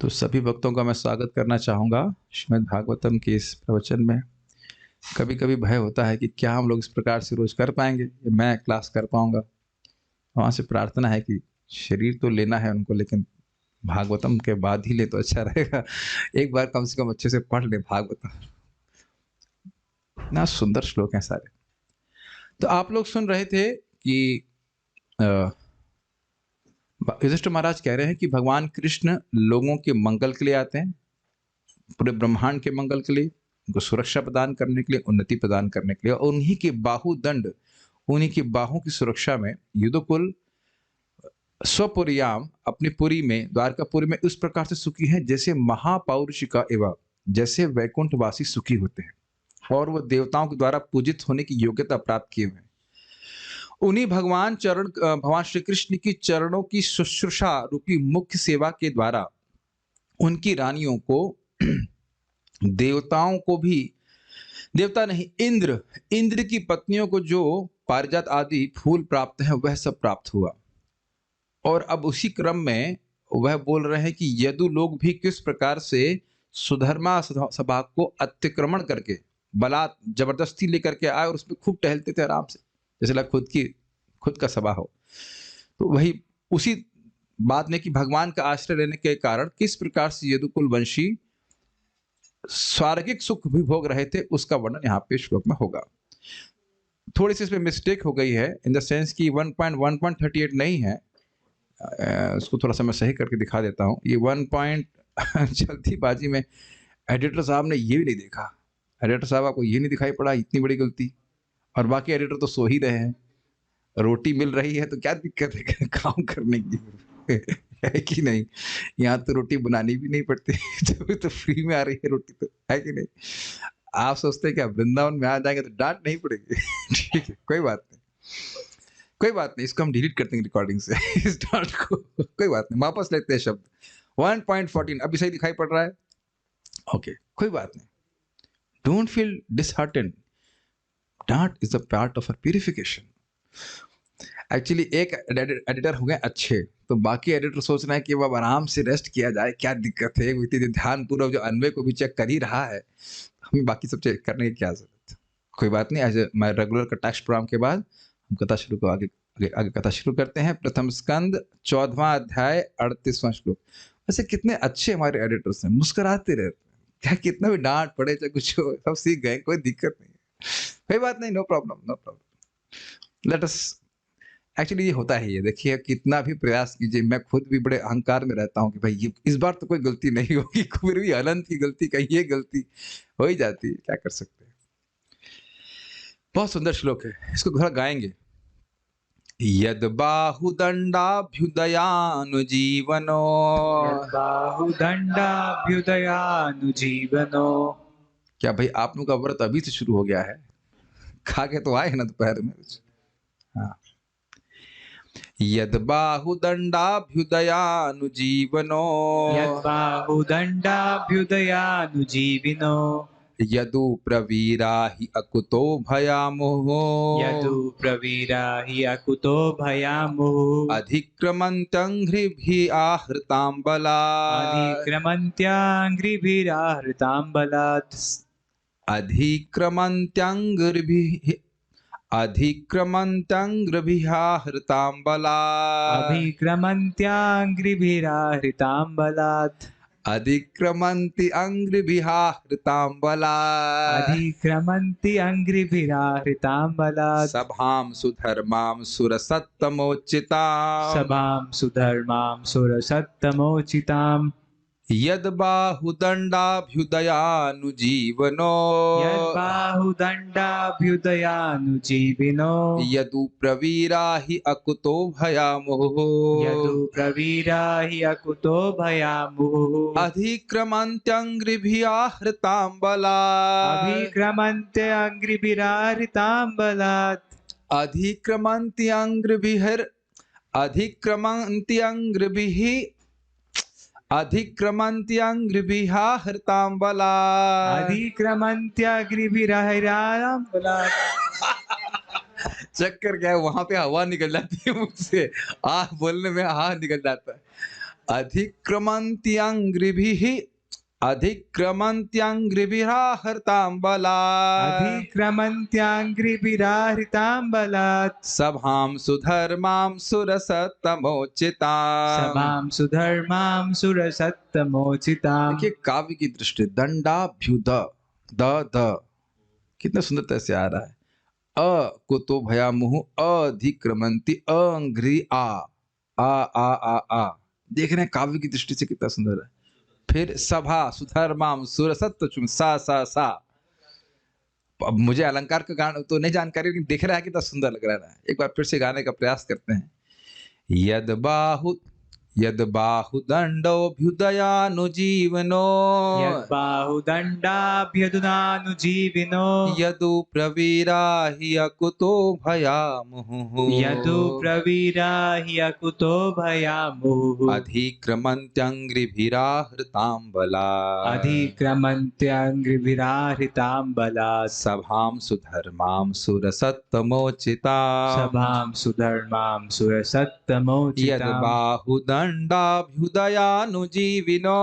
तो सभी भक्तों का मैं स्वागत करना चाहूँगा श्रीमद् भागवतम के इस प्रवचन में। कभी-कभी भय होता है कि क्या हम लोग इस प्रकार से रोज़ कर पाएँगे? या मैं क्लास कर पाऊँगा? वहाँ से प्रार्थना है कि शरीर तो लेना है उनको, लेकिन भागवतम के बाद ही लें तो अच्छा रहेगा। एक बार कम से कम अच्छे से पढ़ लें भागवतम। इतना सुंदर श्लोक हैं सारे। तो आप लोग सुन रहे थे कि अ, युधिष्ठिर महाराज कह रहे हैं कि भगवान कृष्ण लोगों के मंगल के लिए आते हैं, पूरे ब्रह्मांड के मंगल के लिए, उनको सुरक्षा प्रदान करने के लिए, उन्नति प्रदान करने के लिए, और उन्हीं के बाहुदंड, उन्हीं की बाहों की सुरक्षा में युद्धकुल स्वपुरियाम अपनी पुरी में, द्वारकापुरी में उस प्रकार से सुखी है जैसे महापौरुषिका एवं जैसे वैकुंठवासी सुखी होते हैं और वो देवताओं के द्वारा पूजित होने की योग्यता प्राप्त किए हुए हैं। उन्हीं भगवान श्री कृष्ण की चरणों की शुश्रूषा रूपी मुख्य सेवा के द्वारा उनकी रानियों को देवताओं को भी, देवता नहीं, इंद्र की पत्नियों को जो पारिजात आदि फूल प्राप्त है वह सब प्राप्त हुआ। और अब उसी क्रम में वह बोल रहे हैं कि यदु लोग भी किस प्रकार से सुधर्मा सभा को अतिक्रमण करके बलात् जबरदस्ती लेकर के आए और उसमें खूब टहलते थे आराम से, जैसे लग खुद का सभा हो। तो वही उसी बात ने कि भगवान का आश्रय लेने के कारण किस प्रकार से यदुकुल वंशी स्वार्गिक सुख भी भोग रहे थे, उसका वर्णन यहाँ पे श्लोक में होगा। थोड़ी सी इसमें मिस्टेक हो गई है इन द सेंस कि 1.1.38 नहीं है। उसको थोड़ा सा मैं सही करके दिखा देता हूँ। ये 1 पॉइंट जल्दीबाजी में एडिटर साहब ने ये भी नहीं देखा। एडिटर साहब आपको ये नहीं दिखाई पड़ा, इतनी बड़ी गलती। और बाकी एडिटर तो सो ही रहे हैं। रोटी मिल रही है तो क्या दिक्कत है काम करने की है कि नहीं? यहाँ तो रोटी बनानी भी नहीं पड़ती जब तो फ्री में आ रही है रोटी, तो है कि नहीं? आप सोचते हैं क्या वृंदावन में आ जाएंगे तो डांट नहीं पड़ेगी? ठीक है, कोई बात नहीं, कोई बात नहीं, इसको हम डिलीट करते हैं रिकॉर्डिंग से इस डांट को। कोई बात नहीं, वापस लेते हैं शब्द। 1.14 अभी सही दिखाई पड़ रहा है? ओके, कोई बात नहीं। डोंट फील डिसहार्टेंड, डांट is a part of a purification. Actually एक एडिटर हो गए अच्छे, तो बाकी एडिटर सोच रहे हैं कि अब आराम से रेस्ट किया जाए, क्या दिक्कत है, इतनी ध्यान पूर्वक जो अन्वय को भी चेक कर ही रहा है, हमें बाकी सब चेक करने की क्या जरूरत है। कोई बात नहीं, आज मैं रेगुलर कटाक्ष प्रोग्राम के बाद हम कथा शुरू को आगे कथा शुरू करते हैं। प्रथम स्कंद 14वां अध्याय 38वां श्लोक। वैसे कितने अच्छे हमारे एडिटर्स हैं, मुस्कुराते रहते हैं, क्या कितना भी डांट पड़े चाहे कुछ हो, सब सीख गए, कोई दिक्कत नहीं है। कोई बात नहीं, no problem, no problem. Let us, actually ये होता है, ये देखिए कितना भी प्रयास कीजिए, मैं खुद भी बड़े अहंकार में रहता हूँ कि भाई ये इस बार तो कोई गलती नहीं होगी, फिर भी अनंत की गलती, कहीं ये गलती हो ही जाती है, क्या कर सकते हैं। बहुत सुंदर श्लोक है, इसको थोड़ा गाएंगे। यद बाहुदंडाभ्युदयानुजीवनो, बाहुदंडाभ्युदयानुजीवनो। क्या भाई आप लोग का व्रत अभी से शुरू हो गया है? खा के तो आए हैं ना दोपहर में कुछ। हाँ, यद बाहुदंडाभ्युदयानुजीवनो, यद्बाहुदंडाभ्युदयानुजीविनो। यदु प्रवीरा हि अकुतो भयामुः, यदु प्रवीरा हि अकुतो भयामुः। अधिक्रमन्त्यङ्घ्रिभिः आहृतां बलात्, अधिक्रमन्त्याङ्घ्रिभिराहृतां बलात्। अधिक्रमन्त्यङ्घ्रिभिः आहृतां बलात्, अभिक्रमन्त्याङ्घ्रिभिराहृतां बलात्। अधिक्रमन्ति अङ्घ्रिभिः आहृतां बलात्, अधिक्रमन्ति अङ्घ्रिभिराहृतां बलात्। सभां सुधर्मां सुरसत्तमोचिताम्, सभां सुधर्मां सुरसत्तमोचिताम्। यद बाहुदंडाभ्युदयानुजीवनो, यद्बाहुदंडाभ्युदयानुजीविनो। यदु प्रवीरा हि अकुतो भयामुः, यदु प्रवीरा हि अकुतो भयामुः। अधिक्रमन्त्यङ्घ्रिभिः आहृतां बलात्, अभिक्रमन्त्याङ्घ्रिभिराहृतां बलात्। अधिक्रमन्त्यङ्घ्रिभिः आहृतां बलात्, अधिक्रमन्त्याङ्घ्रिभिराहृतां बलात्। चक्कर क्या है, वहां पे हवा निकल जाती है मुझसे, आह बोलने में आह निकल जाता है। अधिक्रमन्त्यङ्घ्रिभिः अधिक्रमन्त्यङ्घ्रिभिराहृतां बलात् अधिक्रमन्त्याङ्घ्रिभिराहृतां बलात् सभां सुधर्मां सुरसत्तमोचिताम्। सभां सुधर्मां सुरसत्तमोचिताम्। देखिए काव्य की दृष्टि दंडाभ्युद द कितना सुंदरता से आ रहा है। अ कुतो भयामुहु अधिक्रमंती अंघ्रि आ देख रहे हैं काव्य की दृष्टि से कितना सुंदर है। फिर सभा सुधर्माम सुरसत्व चुम सा। अब मुझे अलंकार का गाना तो नहीं जानकारी, लेकिन दिख रहा है कितना सुंदर लग रहा है। एक बार फिर से गाने का प्रयास करते हैं। यद बाहुदंडोभ्युदयानुजीवनो यद्बाहुदण्डाभ्यधुनानुजीविनो यदु प्रवीरा हि अकुतो भयामुहुः यदु प्रवीरा हि अकुतो भयामुहुः अधिक्रमन्त्यङ्घ्रिभिराहृतां बलात् अधिक्रमन्त्याङ्घ्रिभिराहृतां बलात् सभां सुधर्मां सुरसत्तमोचिताम् सभां सुधर्मां सुरसत्तमोचिताम् यद्बाहुदण्डाभ्युदयानुजीविनो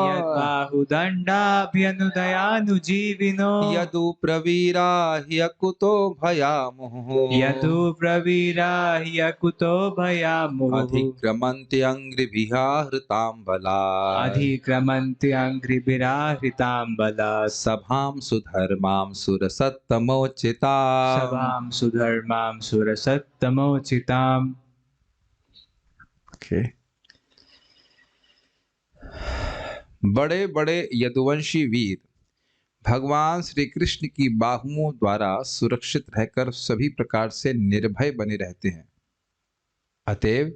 यद्बाहुदण्डाभ्यनुदयानुजीविनो यदु प्रवीरा हि अकुतो भयामुहुः यदु प्रवीरा हि अकुतो भयामुहुः अधिक्रमन्त्यङ्घ्रिभिराहृतां बलात् अधिक्रमन्त्याङ्घ्रिभिराहृतां बलात् सभां सुधर्मां सुरसत्तमोचिताम् सभां सुधर्मां सुरसत्तमोचिताम्। बड़े बड़े यदुवंशी वीर भगवान श्री कृष्ण की बाहुओं द्वारा सुरक्षित रहकर सभी प्रकार से निर्भय बने रहते हैं। अतएव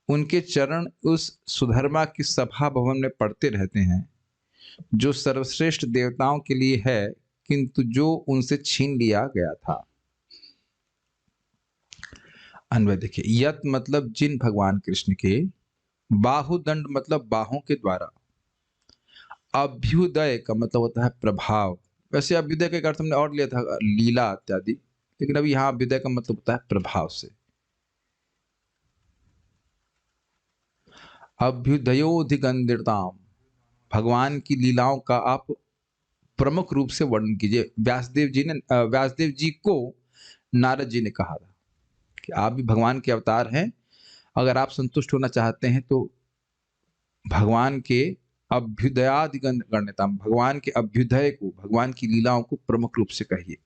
उनके चरण उस सुधर्मा की सभा भवन में पड़ते रहते हैं जो सर्वश्रेष्ठ देवताओं के लिए है, किंतु जो उनसे छीन लिया गया था। अन्वय देखिए, यत मतलब जिन भगवान कृष्ण के, बाहुदंड मतलब बाहों के द्वारा, अभ्युदय का मतलब होता है प्रभाव। वैसे अभ्युदय के अर्थ हमने और लिया था लीला इत्यादि, लेकिन अभी यहाँ अभ्युदय का मतलब होता है प्रभाव से। अभ्युदयोधिगंधिरताम, भगवान की लीलाओं का आप प्रमुख रूप से वर्णन कीजिए। व्यासदेव जी को नारद जी ने कहा था कि आप भी भगवान के अवतार हैं, अगर आप संतुष्ट होना चाहते हैं तो भगवान के अभ्युदयादिगण्यताम, भगवान के अभ्युदय को, भगवान की लीलाओं को प्रमुख रूप से कहिए।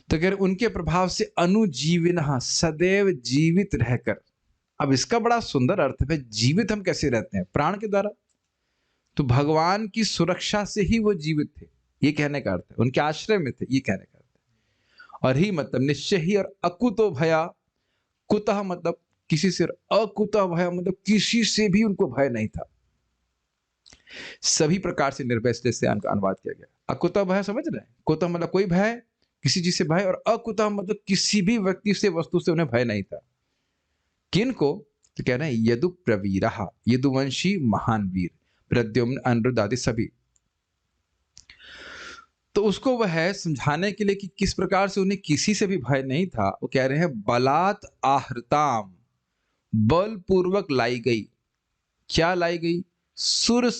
तो अगर उनके प्रभाव से अनुजीविनः, सदैव जीवित रहकर। अब इसका बड़ा सुंदर अर्थ है, जीवित हम कैसे रहते हैं? प्राण के द्वारा। तो भगवान की सुरक्षा से ही वो जीवित थे, ये कहने का अर्थ है। उनके आश्रय में थे, ये कहने का अर्थ है। और ही मतलब निश्चय ही, और अकुतो भया, कुतः मतलब किसी से, अकुतः भय मतलब किसी से भी उनको भय नहीं था। सभी प्रकार से निर्भय से अनुवाद किया गया। अकुतः भय समझ रहे हैं? कुतः मतलब कोई भय, किसी चीज से भय, और अकुतः मतलब किसी भी व्यक्ति से, वस्तु से उन्हें भय नहीं था। किनको? तो कह रहे हैं यदु प्रवीरा, यदुवंशी महान वीर, प्रद्युम्न, अनिरुद्ध आदि सभी। तो उसको वह समझाने के लिए कि किस प्रकार से उन्हें किसी से भी भय नहीं था, वो कह रहे हैं बलात् आहृताम, बलपूर्वक लाई गई। क्या लाई गई? सुर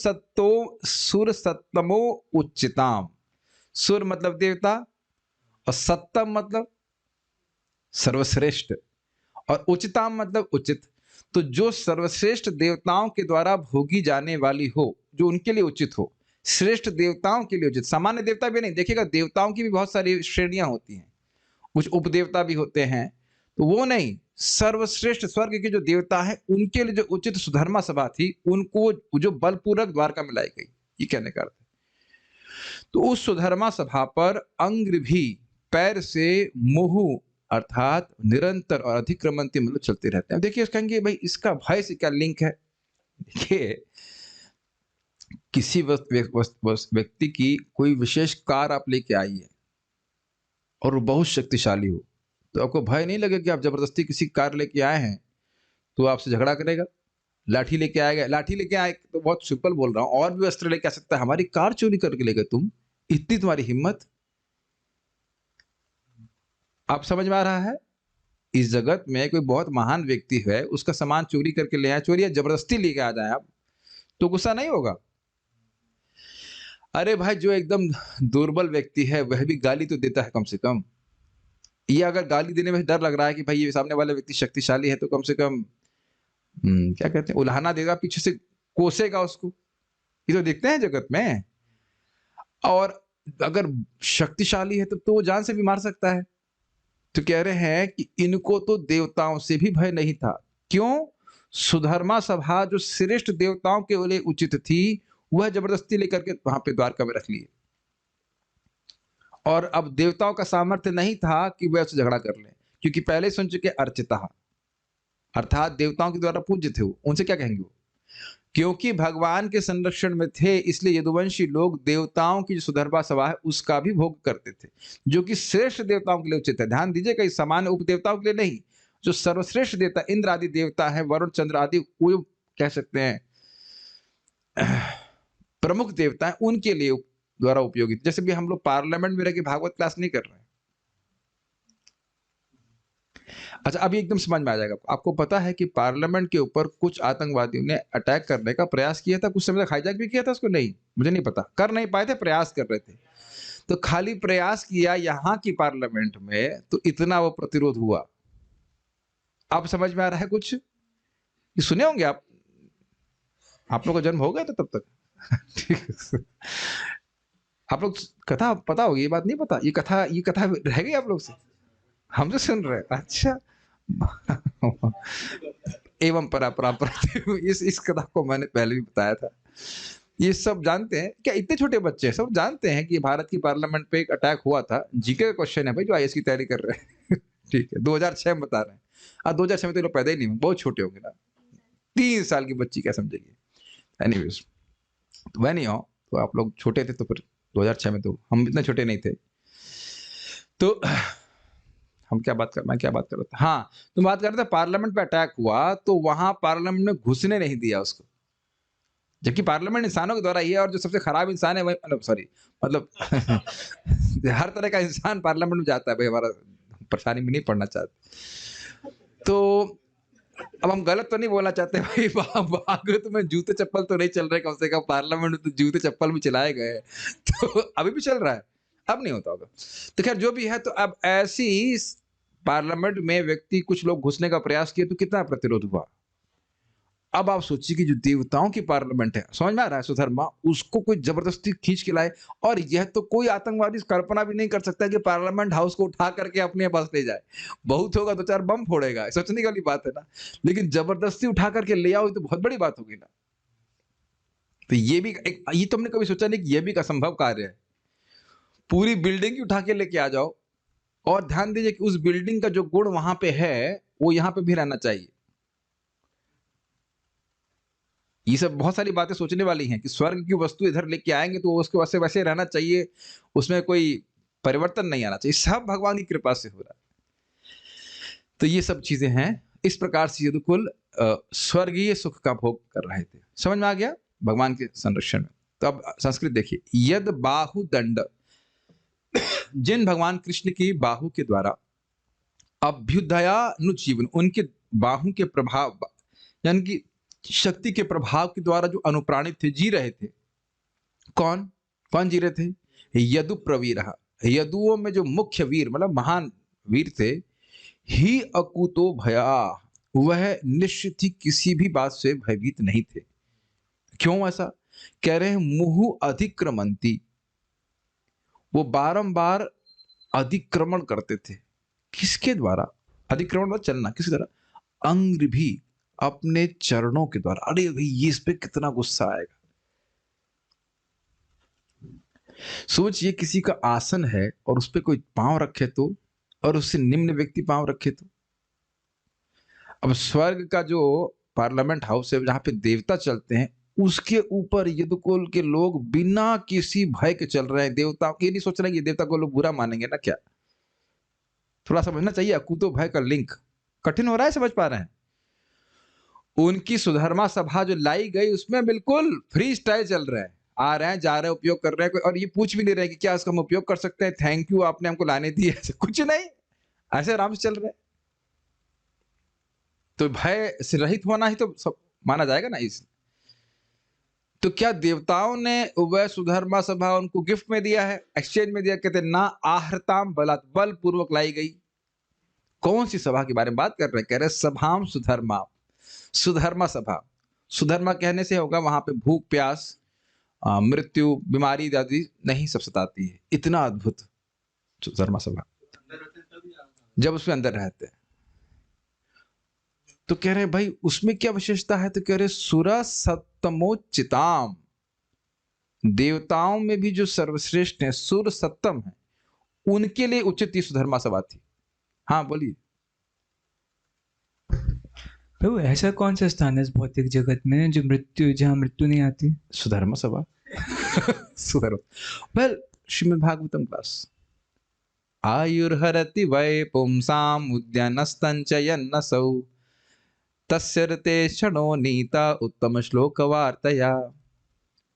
सत्तमो उच्चिताम। सुर मतलब देवता, और सत्तम मतलब सर्वश्रेष्ठ, और उचिताम मतलब उचित। तो जो सर्वश्रेष्ठ देवताओं के द्वारा भोगी जाने वाली हो, जो उनके लिए उचित हो, श्रेष्ठ देवताओं के लिए उचित। सामान्य देवता भी नहीं, देखिएगा देवताओं की भी बहुत सारी श्रेणियां होती हैं, कुछ उपदेवता भी होते हैं, तो वो नहीं, सर्वश्रेष्ठ स्वर्ग के जो देवता हैं उनके लिए जो उचित सुधर्मा सभा थी, उनको जो बलपूर्वक द्वारका में लाई गई, ये कहने का अर्थ है। तो उस सुधर्मा सभा पर अंग्र भी, पैर से, मुहु अर्थात निरंतर, और अधिक्रमंती मतलब चलते रहते हैं। देखिए कहेंगे भाई इसका भय से क्या लिंक है? देखिए किसी व्यक्ति की कोई विशेष कार आप लेके आई है और वो बहुत शक्तिशाली हो, तो आपको भय नहीं लगेगा कि आप जबरदस्ती किसी कार लेके आए हैं तो आपसे झगड़ा करेगा? लाठी लेके आएगा, लाठी लेके आए तो बहुत सिंपल बोल रहा हूं, और भी अस्त्र लेके आ सकता है। हमारी कार चोरी करके ले गए तुम, इतनी तुम्हारी हिम्मत? आप समझ में आ रहा है? इस जगत में कोई बहुत महान व्यक्ति है, उसका सामान चोरी करके ले आए, चोरी या जबरदस्ती लेके आ जाए आप, तो गुस्सा नहीं होगा? अरे भाई, जो एकदम दुर्बल व्यक्ति है वह भी गाली तो देता है कम से कम। ये अगर गाली देने में डर लग रहा है कि भाई ये सामने वाला व्यक्ति शक्तिशाली है, तो कम से कम क्या कहते हैं, उल्हाना देगा, पीछे से कोसेगा उसको। ये तो देखते हैं जगत में। और अगर शक्तिशाली है तो वो जान से भी मार सकता है। तो कह रहे हैं कि इनको तो देवताओं से भी भय नहीं था। क्यों? सुधर्मा सभा जो श्रेष्ठ देवताओं के लिए उचित थी, वह जबरदस्ती लेकर के वहां पे द्वारका में रख लिए। और अब देवताओं का सामर्थ्य नहीं था कि वह उससे झगड़ा कर ले, क्योंकि पहले सुन चुके अर्चिता, अर्थात देवताओं के द्वारा पूज्य थे वो, उनसे क्या कहेंगे वो? क्योंकि भगवान के संरक्षण में थे, इसलिए यदुवंशी लोग देवताओं की जो सुधर्मा सभा है उसका भी भोग करते थे, जो कि श्रेष्ठ देवताओं के लिए उचित है। ध्यान दीजिएगा, इस सामान्य उपदेवताओं के लिए नहीं। जो सर्वश्रेष्ठ देवता इंद्र आदि देवता है, वरुण चंद्र आदि, वो कह सकते हैं प्रमुख देवता है, उनके लिए द्वारा उपयोगी। जैसे भी हम लोग पार्लियामेंट में रह के भागवत क्लास नहीं कर रहे हैं। अच्छा, अभी एकदम समझ में आ जाएगा। आपको पता है कि पार्लियामेंट के ऊपर कुछ आतंकवादियों ने अटैक करने का प्रयास किया था, कुछ समय तक हाईजैक भी किया था उसको। नहीं, मुझे नहीं पता, कर नहीं पाए थे, प्रयास कर रहे थे। तो खाली प्रयास किया यहाँ की पार्लियामेंट में, तो इतना वो प्रतिरोध हुआ। आप समझ में आ रहा है कुछ? ये सुने होंगे आप लोग का जन्म हो गया था तब तक। ठीक है, आप लोग कथा पता होगी, ये बात नहीं पता? ये कथा रह गई आप लोग से? हम तो सुन रहे हैं। अच्छा। एवं परापरा इस कथा को मैंने पहले भी बताया था। ये सब जानते हैं क्या? इतने छोटे बच्चे सब जानते हैं कि भारत की पार्लियामेंट पे एक अटैक हुआ था। जीके का क्वेश्चन है भाई, जो आईएएस की तैयारी कर रहे हैं। ठीक है, 2006 में बता रहे हैं। 2006 में तो लोग पैदा ही नहीं हुए, बहुत छोटे होंगे ना। 3 साल की बच्ची क्या समझेगी? एनीवेज, तो वह नहीं हो तो आप लोग छोटे थे, तो फिर 2006 में तो हम इतने छोटे नहीं थे। तो मैं क्या बात कर रहा था? हाँ, तो बात कर रहे थे पार्लियामेंट पे अटैक हुआ, तो वहां पार्लियामेंट में घुसने नहीं दिया उसको, जबकि पार्लियामेंट इंसानों के द्वारा ही है, और जो सबसे खराब इंसान है वही, मतलब हर तरह का इंसान पार्लियामेंट में जाता है भाई, हमारा परेशानी में नहीं पड़ना चाहते। तो अब हम गलत तो नहीं बोलना चाहते भाई, भागवत में जूते चप्पल तो नहीं चल रहे, कम से कम पार्लियामेंट में तो जूते चप्पल भी चलाए गए। तो अभी भी चल रहा है, अब नहीं होता होगा। तो खैर जो भी है, तो अब ऐसी पार्लियामेंट में व्यक्ति, कुछ लोग घुसने का प्रयास किए, तो कितना प्रतिरोध हुआ। अब आप सोचिए कि जो देवताओं की पार्लियामेंट है, समझ में आ रहा है सुधर्मा, उसको कोई जबरदस्ती खींच के लाए। और यह तो कोई आतंकवादी कल्पना भी नहीं कर सकता कि पार्लियामेंट हाउस को उठा करके अपने पास ले जाए। बहुत होगा 2-4 बम फोड़ेगा, सोचने वाली बात है ना। लेकिन जबरदस्ती उठा करके ले आओ, तो बहुत बड़ी बात होगी ना। तो ये भी ये तो हमने कभी सोचा नहीं कि यह भी एक असंभव कार्य है। पूरी बिल्डिंग ही उठा के लेके आ जाओ। और ध्यान दीजिए कि उस बिल्डिंग का जो गुण वहां पे है, वो यहाँ पे भी रहना चाहिए। ये सब बहुत सारी बातें सोचने वाली हैं कि स्वर्ग की वस्तु इधर लेके आएंगे तो उसके वैसे वैसे रहना चाहिए, उसमें कोई परिवर्तन नहीं आना चाहिए। सब भगवान की कृपा से हो रहा है। तो ये सब चीजें हैं। इस प्रकार से यदुकुल स्वर्गीय सुख का भोग कर रहे थे। समझ में आ गया? भगवान के संरक्षण में। तो अब संस्कृत देखिए, यद बाहु दंड, जिन भगवान कृष्ण की बाहु के द्वारा अभ्युदयानुजीवन, उनके बाहु के प्रभाव, यानी कि शक्ति के प्रभाव के द्वारा जो अनुप्राणित थे, जी रहे थे। कौन कौन जी रहे थे? यदु प्रवीर, यदुओं में जो मुख्य वीर, मतलब महान वीर थे। ही अकुतो भया, वह निश्चित ही किसी भी बात से भयभीत नहीं थे। क्यों ऐसा कह रहे हैं? मुहु अधिक्रमंती, वो बारंबार अधिक्रमण करते थे। किसके द्वारा अधिक्रमण? मतलब चलना, किसकी द्वारा? अंग भी, अपने चरणों के द्वारा। अरे भाई, ये इस पे कितना गुस्सा आएगा। सोचिए, किसी का आसन है और उस पे कोई पांव रखे तो, और उससे निम्न व्यक्ति पांव रखे तो। अब स्वर्ग का जो पार्लियामेंट हाउस है, जहां पे देवता चलते हैं, उसके ऊपर यदुकुल के लोग बिना किसी भय के चल रहे हैं। देवताओं के नहीं सोच रहे हैं कि देवता को लोग बुरा मानेंगे ना क्या? थोड़ा समझना चाहिए। अकुतो भय का लिंक कठिन हो रहा है, समझ पा रहे हैं? उनकी सुधर्मा सभा जो लाई गई, उसमें बिल्कुल फ्री स्टाइल चल रहा है। आ रहे हैं, जा रहे हैं, उपयोग कर रहे हैं, और ये पूछ भी नहीं रहे कि क्या इसका हम उपयोग कर सकते हैं, थैंक यू आपने हमको लाने दिए। कुछ नहीं, ऐसे आराम से चल रहे हैं। तो भय से रहित होना ही तो सब माना जाएगा ना इस। तो क्या देवताओं ने वह सुधर्मा सभा उनको गिफ्ट में दिया है, एक्सचेंज में दिया? कहते ना आहृताम बलात्, बल पूर्वक लाई गई। कौन सी सभा के बारे में बात कर रहे हैं? कह रहे सभाम सुधर्मा, सुधर्मा सभा। सुधर्मा कहने से होगा वहां पे भूख प्यास मृत्यु बीमारी आदि नहीं सब सताती है। इतना अद्भुत सुधर्मा सभा जब उसमें अंदर रहते हैं। तो कह रहे भाई उसमें क्या विशेषता है? तो कह रहे सुरा सत्तमोचिताम, देवताओं में भी जो सर्वश्रेष्ठ है, सुर सत्तम है, उनके लिए उचित ये सुधर्मा सभा थी। हाँ बोलिए। प्रभु ऐसा कौन सा स्थान है इस भौतिक जगत में जो जहाँ मृत्यु नहीं आती? सुधर्मा सभा। Sudharma well Shrimad Bhagavatam class. आयुर्हरति वै पुंसाम उद्यानस्तंचयन्नसौ तस्य रते क्षणो नीता उत्तम श्लोक वार्तया।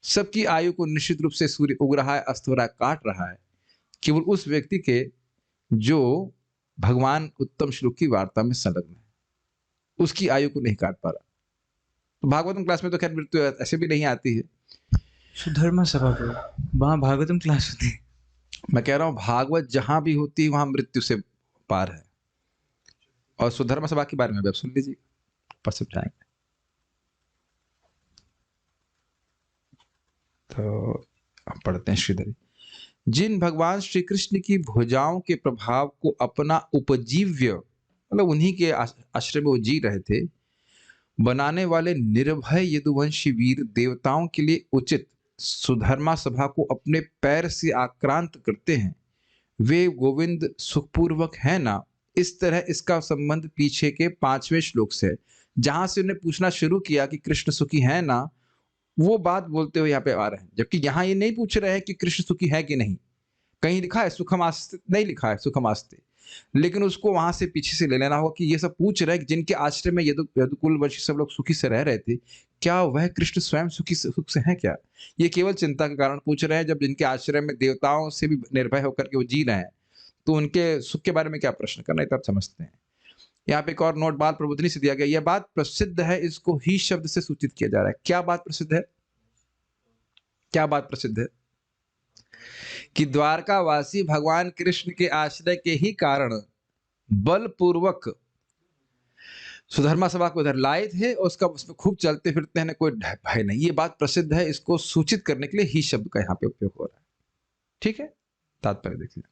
सबकी आयु को निश्चित रूप से सूर्य उग रहा है, अस्त हो रहा है, काट रहा है, केवल उस व्यक्ति के जो भगवान उत्तम श्लोक की वार्ता में संलग्न है, उसकी आयु को नहीं काट पा रहा। तो भागवतम क्लास में तो खैर मृत्यु ऐसे भी नहीं आती है। सुधर्मा सभा प्रभु, वहाँ भागवतम क्लास होती है। मैं कह रहा हूं भागवत जहां भी होती है वहां मृत्यु से पार है। और सुधर्मा सभा के बारे में भी आप सुन लीजिए, पर समझाएंगे। तो हम पढ़ते हैं श्रीधरी। जिन भगवान श्री कृष्ण की भुजाओं के प्रभाव को अपना उपजीव्य, मतलब उन्हीं के आश्रय में वो जी रहे थे, बनाने वाले निर्भय यदुवंशी वीर देवताओं के लिए उचित सुधर्मा सभा को अपने पैर से आक्रांत करते हैं, वे गोविंद सुखपूर्वक है ना। इस तरह इसका संबंध पीछे के 5वें श्लोक से, जहां से उन्हें पूछना शुरू किया कि कृष्ण सुखी है ना, वो बात बोलते हुए यहाँ पे आ रहे हैं। जबकि यहाँ ये नहीं पूछ रहे हैं कि कृष्ण सुखी है कि नहीं। कहीं लिखा है सुखमास्ते? नहीं लिखा है सुखमास्ते, लेकिन उसको वहां से पीछे से ले लेना होगा कि ये सब पूछ रहे हैं कि जिनके आश्रय में यदुकुल वंशी सब लोग सुखी से रह रहे थे, क्या वह कृष्ण स्वयं सुखी सुख से हैं क्या? ये केवल चिंता के कारण पूछ रहे हैं। जब जिनके आश्रय में देवताओं से भी निर्भय होकर के वो जी रहे हैं, तो उनके सुख के बारे में क्या प्रश्न करना, ये तो आप समझते हैं। यहाँ पे एक और नोट बाल प्रबोधनी से दिया गया। यह बात प्रसिद्ध है, इसको ही शब्द से सूचित किया जा रहा है। क्या बात प्रसिद्ध है? क्या बात प्रसिद्ध है? कि द्वारकावासी भगवान कृष्ण के आश्रय के ही कारण बलपूर्वक सुधर्मा सभा को इधर लाए थे, और उसका उसमें खूब चलते फिरते हैं, कोई भय नहीं। ये बात प्रसिद्ध है, इसको सूचित करने के लिए ही शब्द का यहाँ पे उपयोग हो रहा है। ठीक है, तात्पर्य देखिए।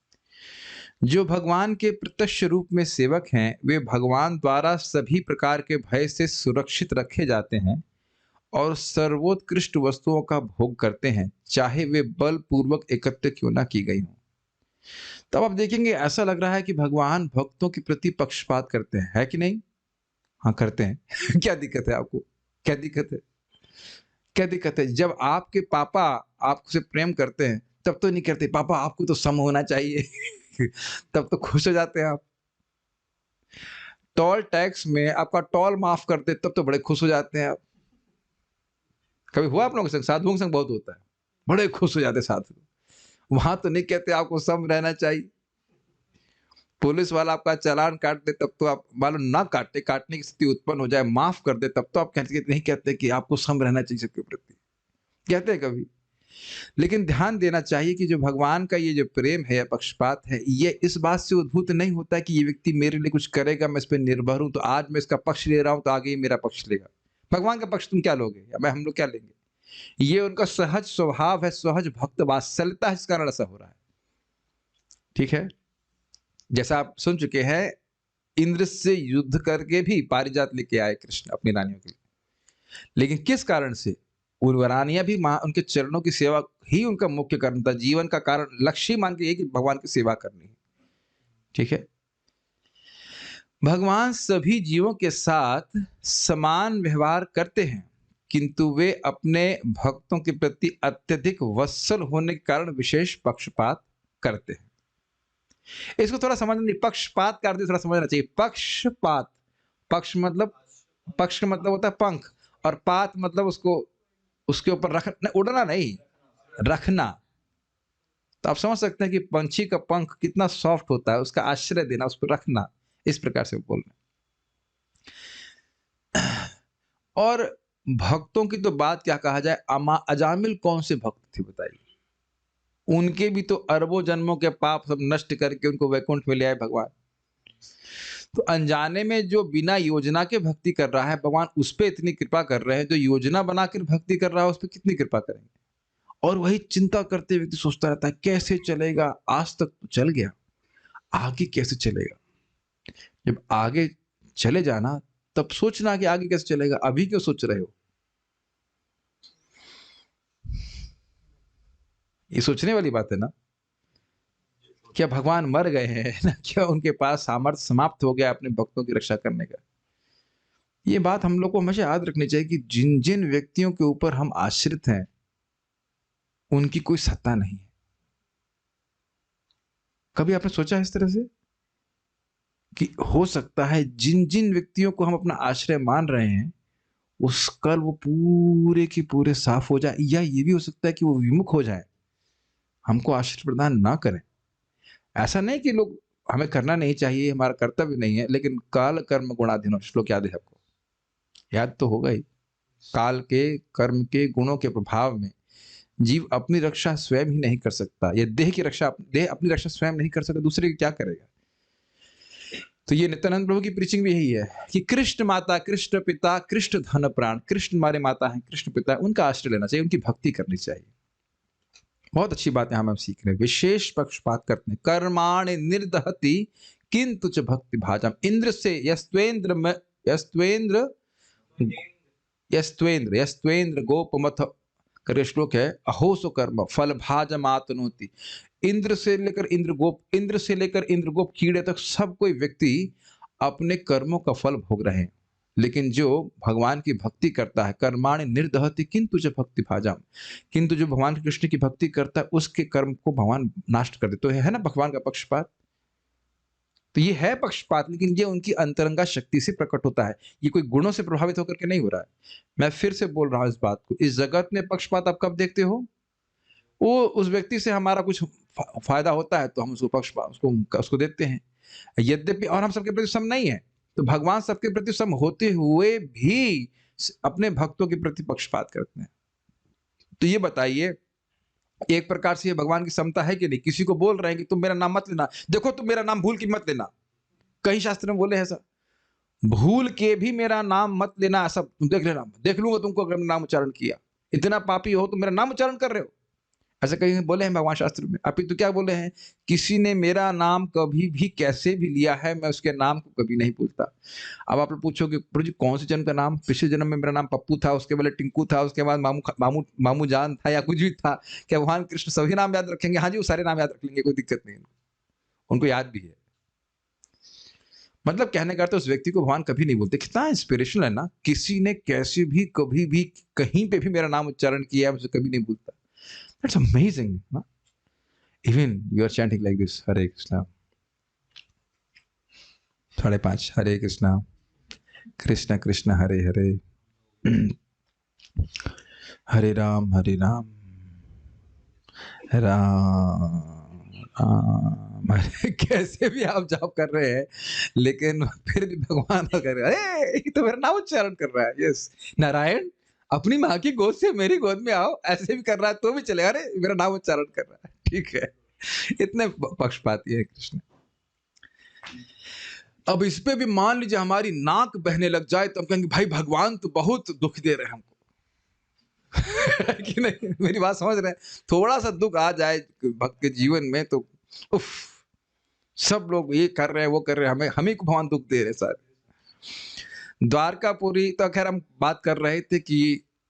जो भगवान के प्रत्यक्ष रूप में सेवक हैं, वे भगवान द्वारा सभी प्रकार के भय से सुरक्षित रखे जाते हैं और सर्वोत्कृष्ट वस्तुओं का भोग करते हैं, चाहे वे बलपूर्वक एकत्र क्यों ना की गई हों। तब आप देखेंगे ऐसा लग रहा है कि भगवान भक्तों के प्रति पक्षपात करते हैं, है कि नहीं? हाँ करते हैं। क्या दिक्कत है आपको? क्या दिक्कत है? क्या दिक्कत है? जब आपके पापा आपसे प्रेम करते हैं तब तो नहीं करते पापा आपको तो सम होना चाहिए। तब तो खुश हो जाते हैं आप। टोल टैक्स में आपका टोल माफ कर दे तब तो बड़े खुश हो जाते हैं आप। कभी हुआ आप लोगों के संग? साधुओं के संग बहुत होता है, बड़े खुश हो जाते साधु। वहां तो नहीं कहते आपको सम रहना चाहिए। पुलिस वाला आपका चालान काट दे तब तो आप, मालूम ना काटे, काटने की स्थिति उत्पन्न हो जाए, माफ कर दे तब तो आप कहते नहीं कहते कि आपको सम रहना चाहिए सबके प्रति, कहते हैं कभी? लेकिन ध्यान देना चाहिए कि जो भगवान का ये जो प्रेम है, पक्षपात है, ये इस बात से उद्भूत नहीं होता कि ये व्यक्ति मेरे लिए कुछ करेगा, मैं इस पर निर्भर हूं, तो आज मैं इसका पक्ष ले रहा हूं तो आगे ही मेरा पक्ष लेगा। भगवान का पक्ष तुम क्या लोगे या मैं हम लोग क्या लेंगे? ये उनका सहज स्वभाव है, सहज भक्त वात्सल्यता है, इस कारण ऐसा हो रहा है। ठीक है, जैसा आप सुन चुके हैं, इंद्र से युद्ध करके भी पारिजात लेके आए कृष्ण अपनी रानियों के लिए, लेकिन किस कारण से? उन रानियां भी उनके चरणों की सेवा ही उनका मुख्य कारण था, जीवन का कारण, लक्ष्य ही मान के कि भगवान की सेवा करनी है। ठीक है, भगवान सभी जीवों के साथ समान व्यवहार करते हैं, किंतु वे अपने भक्तों के प्रति अत्यधिक वत्सल होने के कारण विशेष पक्षपात करते हैं। इसको थोड़ा समझना नहीं, पक्षपात का अर्थ थोड़ा समझना चाहिए। पक्षपात, पक्ष मतलब, पक्ष का मतलब होता है पंख, और पात मतलब उसको उसके ऊपर रखना, उड़ना नहीं, रखना। तो आप समझ सकते हैं कि पंछी का पंख कितना सॉफ्ट होता है, उसका आश्रय देना, उसको रखना, इस प्रकार से बोलना। और भक्तों की तो बात क्या कहा जाए, अजामिल कौन से भक्त थे बताइए? उनके भी तो अरबों जन्मों के पाप सब नष्ट करके उनको वैकुंठ में ले आए भगवान। तो अनजाने में जो बिना योजना के भक्ति कर रहा है, भगवान उस पे इतनी कृपा कर रहे हैं, जो योजना बनाकर भक्ति कर रहा है उस पे कितनी कृपा करेंगे। और वही चिंता करते व्यक्ति सोचता रहता है कैसे चलेगा, आज तक तो चल गया, आगे कैसे चलेगा। जब आगे चले जाना तब सोचना कि आगे कैसे चलेगा, अभी क्यों सोच रहे हो? ये सोचने वाली बात है ना। क्या भगवान मर गए हैं ना, क्या उनके पास सामर्थ्य समाप्त हो गया अपने भक्तों की रक्षा करने का? ये बात हम लोग को हमेशा याद रखनी चाहिए कि जिन जिन व्यक्तियों के ऊपर हम आश्रित हैं उनकी कोई सत्ता नहीं है। कभी आपने सोचा इस तरह से कि हो सकता है जिन जिन व्यक्तियों को हम अपना आश्रय मान रहे हैं उस कल वो पूरे के पूरे साफ हो जाए, या ये भी हो सकता है कि वो विमुख हो जाए, हमको आश्रय प्रदान ना करें। ऐसा नहीं कि लोग हमें करना नहीं चाहिए, हमारा कर्तव्य नहीं है, लेकिन काल कर्म गुणाधीनो, श्लोक याद है आपको? याद तो होगा ही। काल के कर्म के गुणों के प्रभाव में जीव अपनी रक्षा स्वयं ही नहीं कर सकता। ये देह अपनी रक्षा स्वयं नहीं कर सकता, दूसरे की क्या करेगा? तो ये नित्यानंद प्रभु की प्रीचिंग भी यही है कि कृष्ण माता, कृष्ण पिता, कृष्ण धन प्राण, कृष्ण हमारे माता हैं, कृष्ण पिता है, उनका आश्रय लेना चाहिए, उनकी भक्ति करनी चाहिए। बहुत अच्छी बात यहाँ हम सीख रहे हैं। विशेष पक्षपात करते हैं, कर्माणि निर्दहति किंतु च भक्ति भाजम। इंद्र से यस्त्वेंद्र यस्त्वेंद्र यस्त्वेंद्र गोपमथ करे श्लोक है, अहोसो कर्म फल भाजम आतनोति। इंद्र से लेकर इंद्र गोप कीड़े तक सब कोई व्यक्ति अपने कर्मों का फल भोग रहे हैं, लेकिन जो भगवान की भक्ति करता है, कर्माणि निर्दहति किंतु च भक्ति भाजम, किंतु जो भगवान कृष्ण की भक्ति करता है उसके कर्म को भगवान नष्ट कर देते है ना, भगवान का पक्षपात। तो ये है पक्षपात, लेकिन ये उनकी अंतरंगा शक्ति से प्रकट होता है, ये कोई गुणों से प्रभावित होकर के नहीं हो रहा है। मैं फिर से बोल रहा हूं इस बात को, इस जगत में पक्षपात आप कब देखते हो? वो उस व्यक्ति से हमारा कुछ फायदा होता है तो हम उसको पक्षपात उसको देते हैं, यद्यपि और हम सबके प्रति सम नहीं है। तो भगवान सबके प्रति सम होते हुए भी अपने भक्तों के प्रति पक्षपात करते हैं। तो ये बताइए, एक प्रकार से ये भगवान की समता है कि नहीं? किसी को बोल रहे हैं कि तुम मेरा नाम मत लेना, देखो तुम मेरा नाम भूल के मत लेना, कहीं शास्त्र में बोले ऐसा? भूल के भी मेरा नाम मत लेना, ऐसा तुम देख लेना, देख लूंगा तुमको अगर नाम उच्चारण किया, इतना पापी हो तुम मेरा नाम उच्चारण कर रहे हो, ऐसा कहीं बोले हैं भगवान शास्त्र में? अभी तो क्या बोले हैं, किसी ने मेरा नाम कभी भी कैसे भी लिया है मैं उसके नाम को कभी नहीं भूलता। अब आप लोग पूछोगे प्रभु जी कौन से जन्म का नाम? पिछले जन्म में मेरा नाम पप्पू था, उसके पहले टिंकू था, उसके बाद मामू जान था, या कुछ भी था। क्या भगवान कृष्ण सभी नाम याद रखेंगे? हाँ जी, वो सारे नाम याद रख लेंगे, कोई दिक्कत नहीं, उनको याद भी है। मतलब कहने का अर्थ उस व्यक्ति को भगवान कभी नहीं बोलते। कितना इंस्पिरेशनल है ना, किसी ने कैसे भी कभी भी कहीं पे भी मेरा नाम उच्चारण किया है, उसे कभी नहीं भूलता। That's amazing. No? Even you are chanting like this, Hare Krishna. 5:30, Hare Krishna, Krishna Krishna, Hare Hare, Hare Ram, Ram कैसे भी आप जाप कर रहे हैं, लेकिन फिर भी भगवान कर रहे हैं, अरे तो मेरा नाम उच्चारण कर रहा है। यस, नारायण अपनी माँ की गोद से मेरी गोद में आओ, ऐसे भी कर रहा है तो भी चलेगा, अरे मेरा नाम उच्चारण कर रहा है, ठीक है। इतने पक्षपाती है कृष्ण। अब इस पे भी मान लीजिए हमारी नाक बहने लग जाए तो हम कहेंगे भाई भगवान तो बहुत दुख दे रहे हैं हमको। कि नहीं, मेरी बात समझ रहे हैं? थोड़ा सा दुख आ जाए भक्त के जीवन में तो उफ, सब लोग ये कर रहे हैं वो कर रहे हैं, हमें को भगवान दुख दे रहे सारे। द्वारकापुरी तो खैर हम बात कर रहे थे कि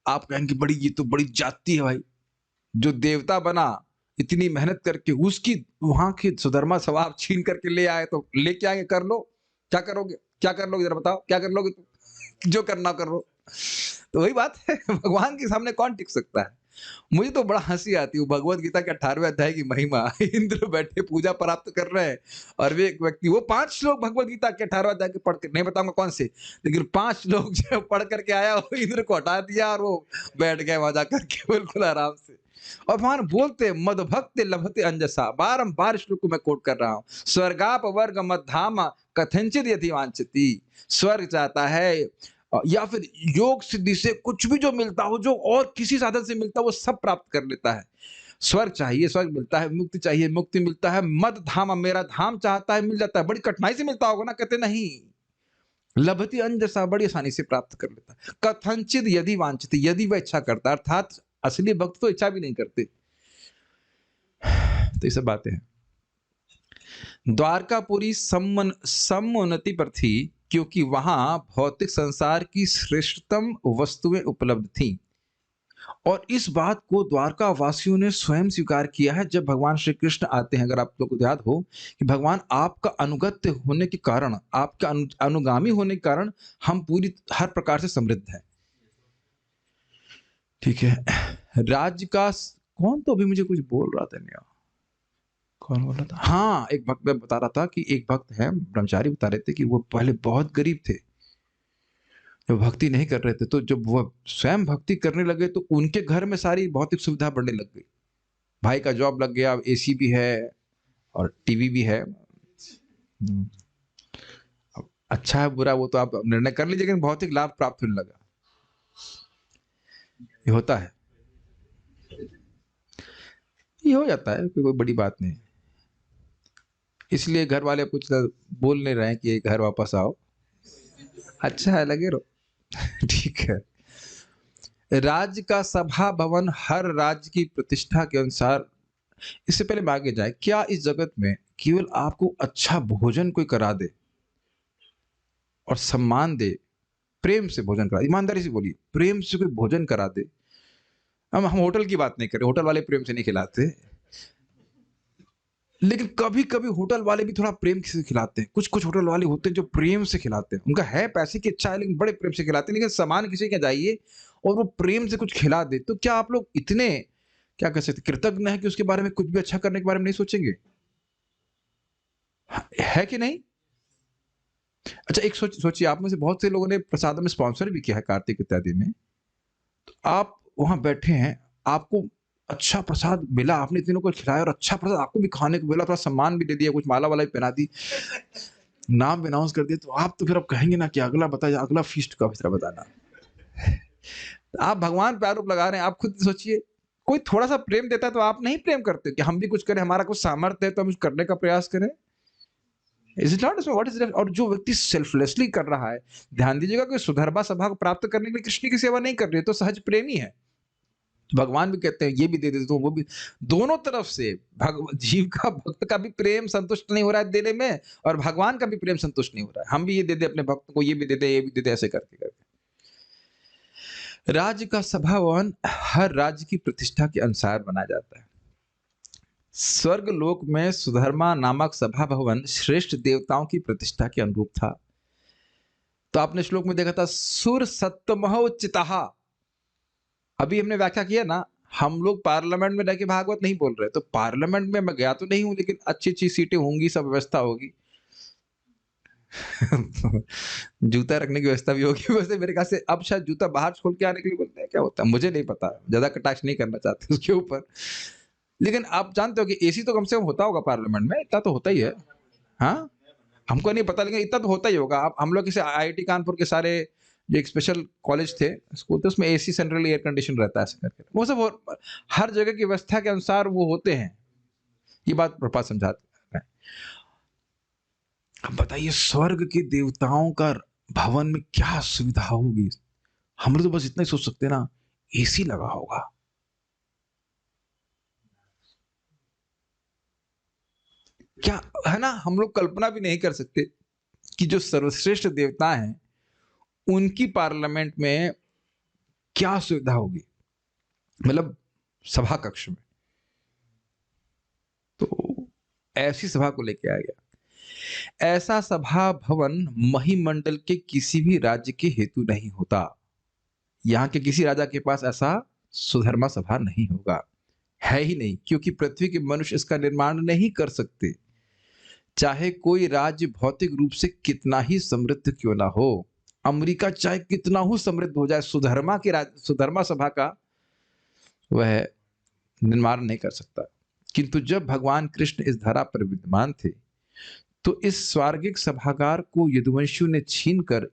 आप कहेंगे बड़ी ये तो बड़ी जाति है भाई, जो देवता बना इतनी मेहनत करके उसकी वहां की सुधर्मा स्वभाव छीन करके ले आए, तो लेके आएंगे, कर लो, क्या करोगे, क्या कर लोगे, जरा बताओ क्या कर लोगे तुम? जो करना कर लो। तो वही बात है, भगवान के सामने कौन टिक सकता है? मुझे तो बड़ा हंसी आती है, भगवत गीता के 18वें अध्याय की महिमा। इंद्र बैठे पूजा प्राप्त कर रहे हैं और वे एक व्यक्ति, वो 5 श्लोक भगवत गीता के 18वें अध्याय के पढ़ के, नहीं बताऊंगा कौन से, लेकिन 5 श्लोक जो पढ़ करके आया वो इंद्र को हटा दिया और वो बैठ गए वहां जाकर के बिल्कुल आराम से। और भगवान बोलते मद भक्त लभते अंजसा, बारंबार श्लोक को मैं कोट कर रहा हूँ, स्वर्गाप वर्ग मधामा कथंचित यदि वांछति। स्वर्ग चाहता है, या फिर योग सिद्धि से कुछ भी जो मिलता हो, जो और किसी साधन से मिलता हो, वो सब प्राप्त कर लेता है। स्वर्ग चाहिए, स्वर्ग मिलता है, मुक्ति चाहिए, मुक्ति मिलता है, मद धाम मेरा धाम चाहता है, मिल जाता है। बड़ी कठिनाई से मिलता होगा ना? कहते नहीं, लभते अंजसा, बड़ी आसानी से प्राप्त कर लेता है। कथंचित यदि वांछित, यदि वह इच्छा करता है, अर्थात असली भक्त तो इच्छा भी नहीं करते। तो ये सब बातें हैं। द्वारकापुरी समुन्नति पर थी, क्योंकि वहां भौतिक संसार की श्रेष्ठतम वस्तुएं उपलब्ध थीं। और इस बात को द्वारका वासियों ने स्वयं स्वीकार किया है। जब भगवान श्री कृष्ण आते हैं, अगर आप लोग को याद हो कि भगवान आपका अनुगत्य होने के कारण, आपका अनुगामी होने के कारण हम पूरी हर प्रकार से समृद्ध हैं। ठीक है। राज्य का कौन, तो अभी मुझे कुछ बोल रहा था, नहीं कौन बोल रहा था? हाँ, एक भक्त मैं बता रहा था कि एक भक्त है, ब्रह्मचारी, बता रहे थे कि वो पहले बहुत गरीब थे, जब भक्ति नहीं कर रहे थे, तो जब वो स्वयं भक्ति करने लगे तो उनके घर में सारी भौतिक सुविधा बढ़ने लग गई। भाई का जॉब लग गया, एसी भी है और टीवी भी है। अब अच्छा है बुरा वो तो आप निर्णय कर लीजिए, लेकिन भौतिक लाभ प्राप्त होने लगा। ये होता है, ये हो जाता है, कोई बड़ी बात नहीं। इसलिए घर वाले कुछ बोल नहीं रहे हैं कि घर वापस आओ, अच्छा है, लगे रहो। ठीक है। राज्य का सभा भवन हर राज्य की प्रतिष्ठा के अनुसार। इससे पहले हम आगे जाए, क्या इस जगत में केवल आपको अच्छा भोजन कोई करा दे और सम्मान दे, प्रेम से भोजन करा, ईमानदारी से बोलिए, प्रेम से कोई भोजन करा दे? हम होटल की बात नहीं कर रहे, होटल वाले प्रेम से नहीं खिलाते, लेकिन कभी कभी होटल वाले भी थोड़ा प्रेम से खिलाते हैं। कुछ कुछ होटल वाले होते हैं जो प्रेम से खिलाते हैं, उनका है पैसे की इच्छा है, लेकिन बड़े प्रेम से खिलाते हैं। लेकिन सामान किसी के जाइए और वो प्रेम से कुछ खिला दे, तो क्या आप लोग इतने, क्या कह सकते, कृतज्ञ है कि उसके बारे में कुछ भी अच्छा करने के बारे में नहीं सोचेंगे? है कि नहीं? अच्छा, एक सोचिए, आप में से बहुत से लोगों ने प्रसाद में स्पॉन्सर भी किया है कार्तिक इत्यादि में, तो आप वहां बैठे हैं, आपको अच्छा प्रसाद मिला, आपने तीनों को खिलाया और अच्छा प्रसाद आपको भी खाने को मिला, थोड़ा सम्मान भी दे दिया, कुछ माला वाला भी पहना दी, नाम भी अनाउंस कर दिया, तो आप तो फिर अब कहेंगे ना कि अगला बताइए, अगला फीस्ट का तरह बताना। आप भगवान पे आरोप लगा रहे हैं। आप खुद सोचिए, कोई थोड़ा सा प्रेम देता है तो आप नहीं प्रेम करते कि हम भी कुछ करें, हमारा कुछ सामर्थ्य है तो हम कुछ करने का प्रयास करें? Is it not? What is? और जो व्यक्ति सेल्फलेसली कर रहा है, ध्यान दीजिएगा कि सुधर्मा सभा को प्राप्त करने के लिए कृष्ण की सेवा नहीं कर रही है, तो सहज प्रेमी है। भगवान भी कहते हैं ये भी दे देते हो, वो भी, दोनों तरफ से जीव का, भक्त का भी प्रेम संतुष्ट नहीं हो रहा है देने में, और भगवान का भी प्रेम संतुष्ट नहीं हो रहा है। हम भी ये दे दे अपने भक्त को, ये भी दे दे, ये भी दे दे, ऐसे करके करके। राज्य का सभा भवन हर राज्य की प्रतिष्ठा के अनुसार बनाया जाता है। स्वर्ग लोक में सुधर्मा नामक सभा भवन श्रेष्ठ देवताओं की प्रतिष्ठा के अनुरूप था। तो आपने श्लोक में देखा था, सुर सत्तमह उच्चितः। अभी हमने व्याख्या किया ना, हम लोग पार्लियामेंट में रह के भागवत नहीं बोल रहे, तो पार्लियामेंट में मैं गया तो नहीं हूं, लेकिन अच्छी अच्छी सीटें होंगी, सब व्यवस्था होगी। जूता रखने की व्यवस्था भी होगी। वैसे मेरे ख्याल से अब शायद जूता बाहर खोल के आने के लिए बोलते हैं, क्या होता है मुझे नहीं पता, ज्यादा कटाक्ष नहीं करना चाहते उसके ऊपर। लेकिन आप जानते हो कि एसी तो कम से कम होता होगा पार्लियामेंट में, इतना तो होता ही है। हाँ, हमको नहीं पता, लेकिन इतना तो होता ही होगा। आप, हम लोग किसी आईआईटी कानपुर के सारे जो एक स्पेशल कॉलेज थे, स्कूल थे, उसमें एसी, सेंट्रल एयर कंडीशन रहता है, ऐसे करके वो सब हर जगह की व्यवस्था के अनुसार वो होते हैं। ये बात प्रभुपाद समझाते हैं। अब बताइए, स्वर्ग के देवताओं का भवन में क्या सुविधा होगी? हम लोग तो बस इतना ही सोच सकते हैं ना, एसी लगा होगा। क्या है ना, हम लोग कल्पना भी नहीं कर सकते कि जो सर्वश्रेष्ठ देवता हैं उनकी पार्लियामेंट में क्या सुविधा होगी, मतलब सभा कक्ष में। तो ऐसी सभा को लेके आ गया। ऐसा सभा भवन महिमंडल के किसी भी राज्य के हेतु नहीं होता। यहाँ के किसी राजा के पास ऐसा सुधर्मा सभा नहीं होगा, है ही नहीं, क्योंकि पृथ्वी के मनुष्य इसका निर्माण नहीं कर सकते। चाहे कोई राज्य भौतिक रूप से कितना ही समृद्ध क्यों ना हो, अमेरिका चाहे कितना ही समृद्ध हो जाए, सुधर्मा सभा का वह निर्माण नहीं कर सकता। किंतु जब भगवान कृष्ण इस धरा पर विद्यमान थे, तो इस स्वर्गिक सभागार को यदुवंशियों ने छीनकर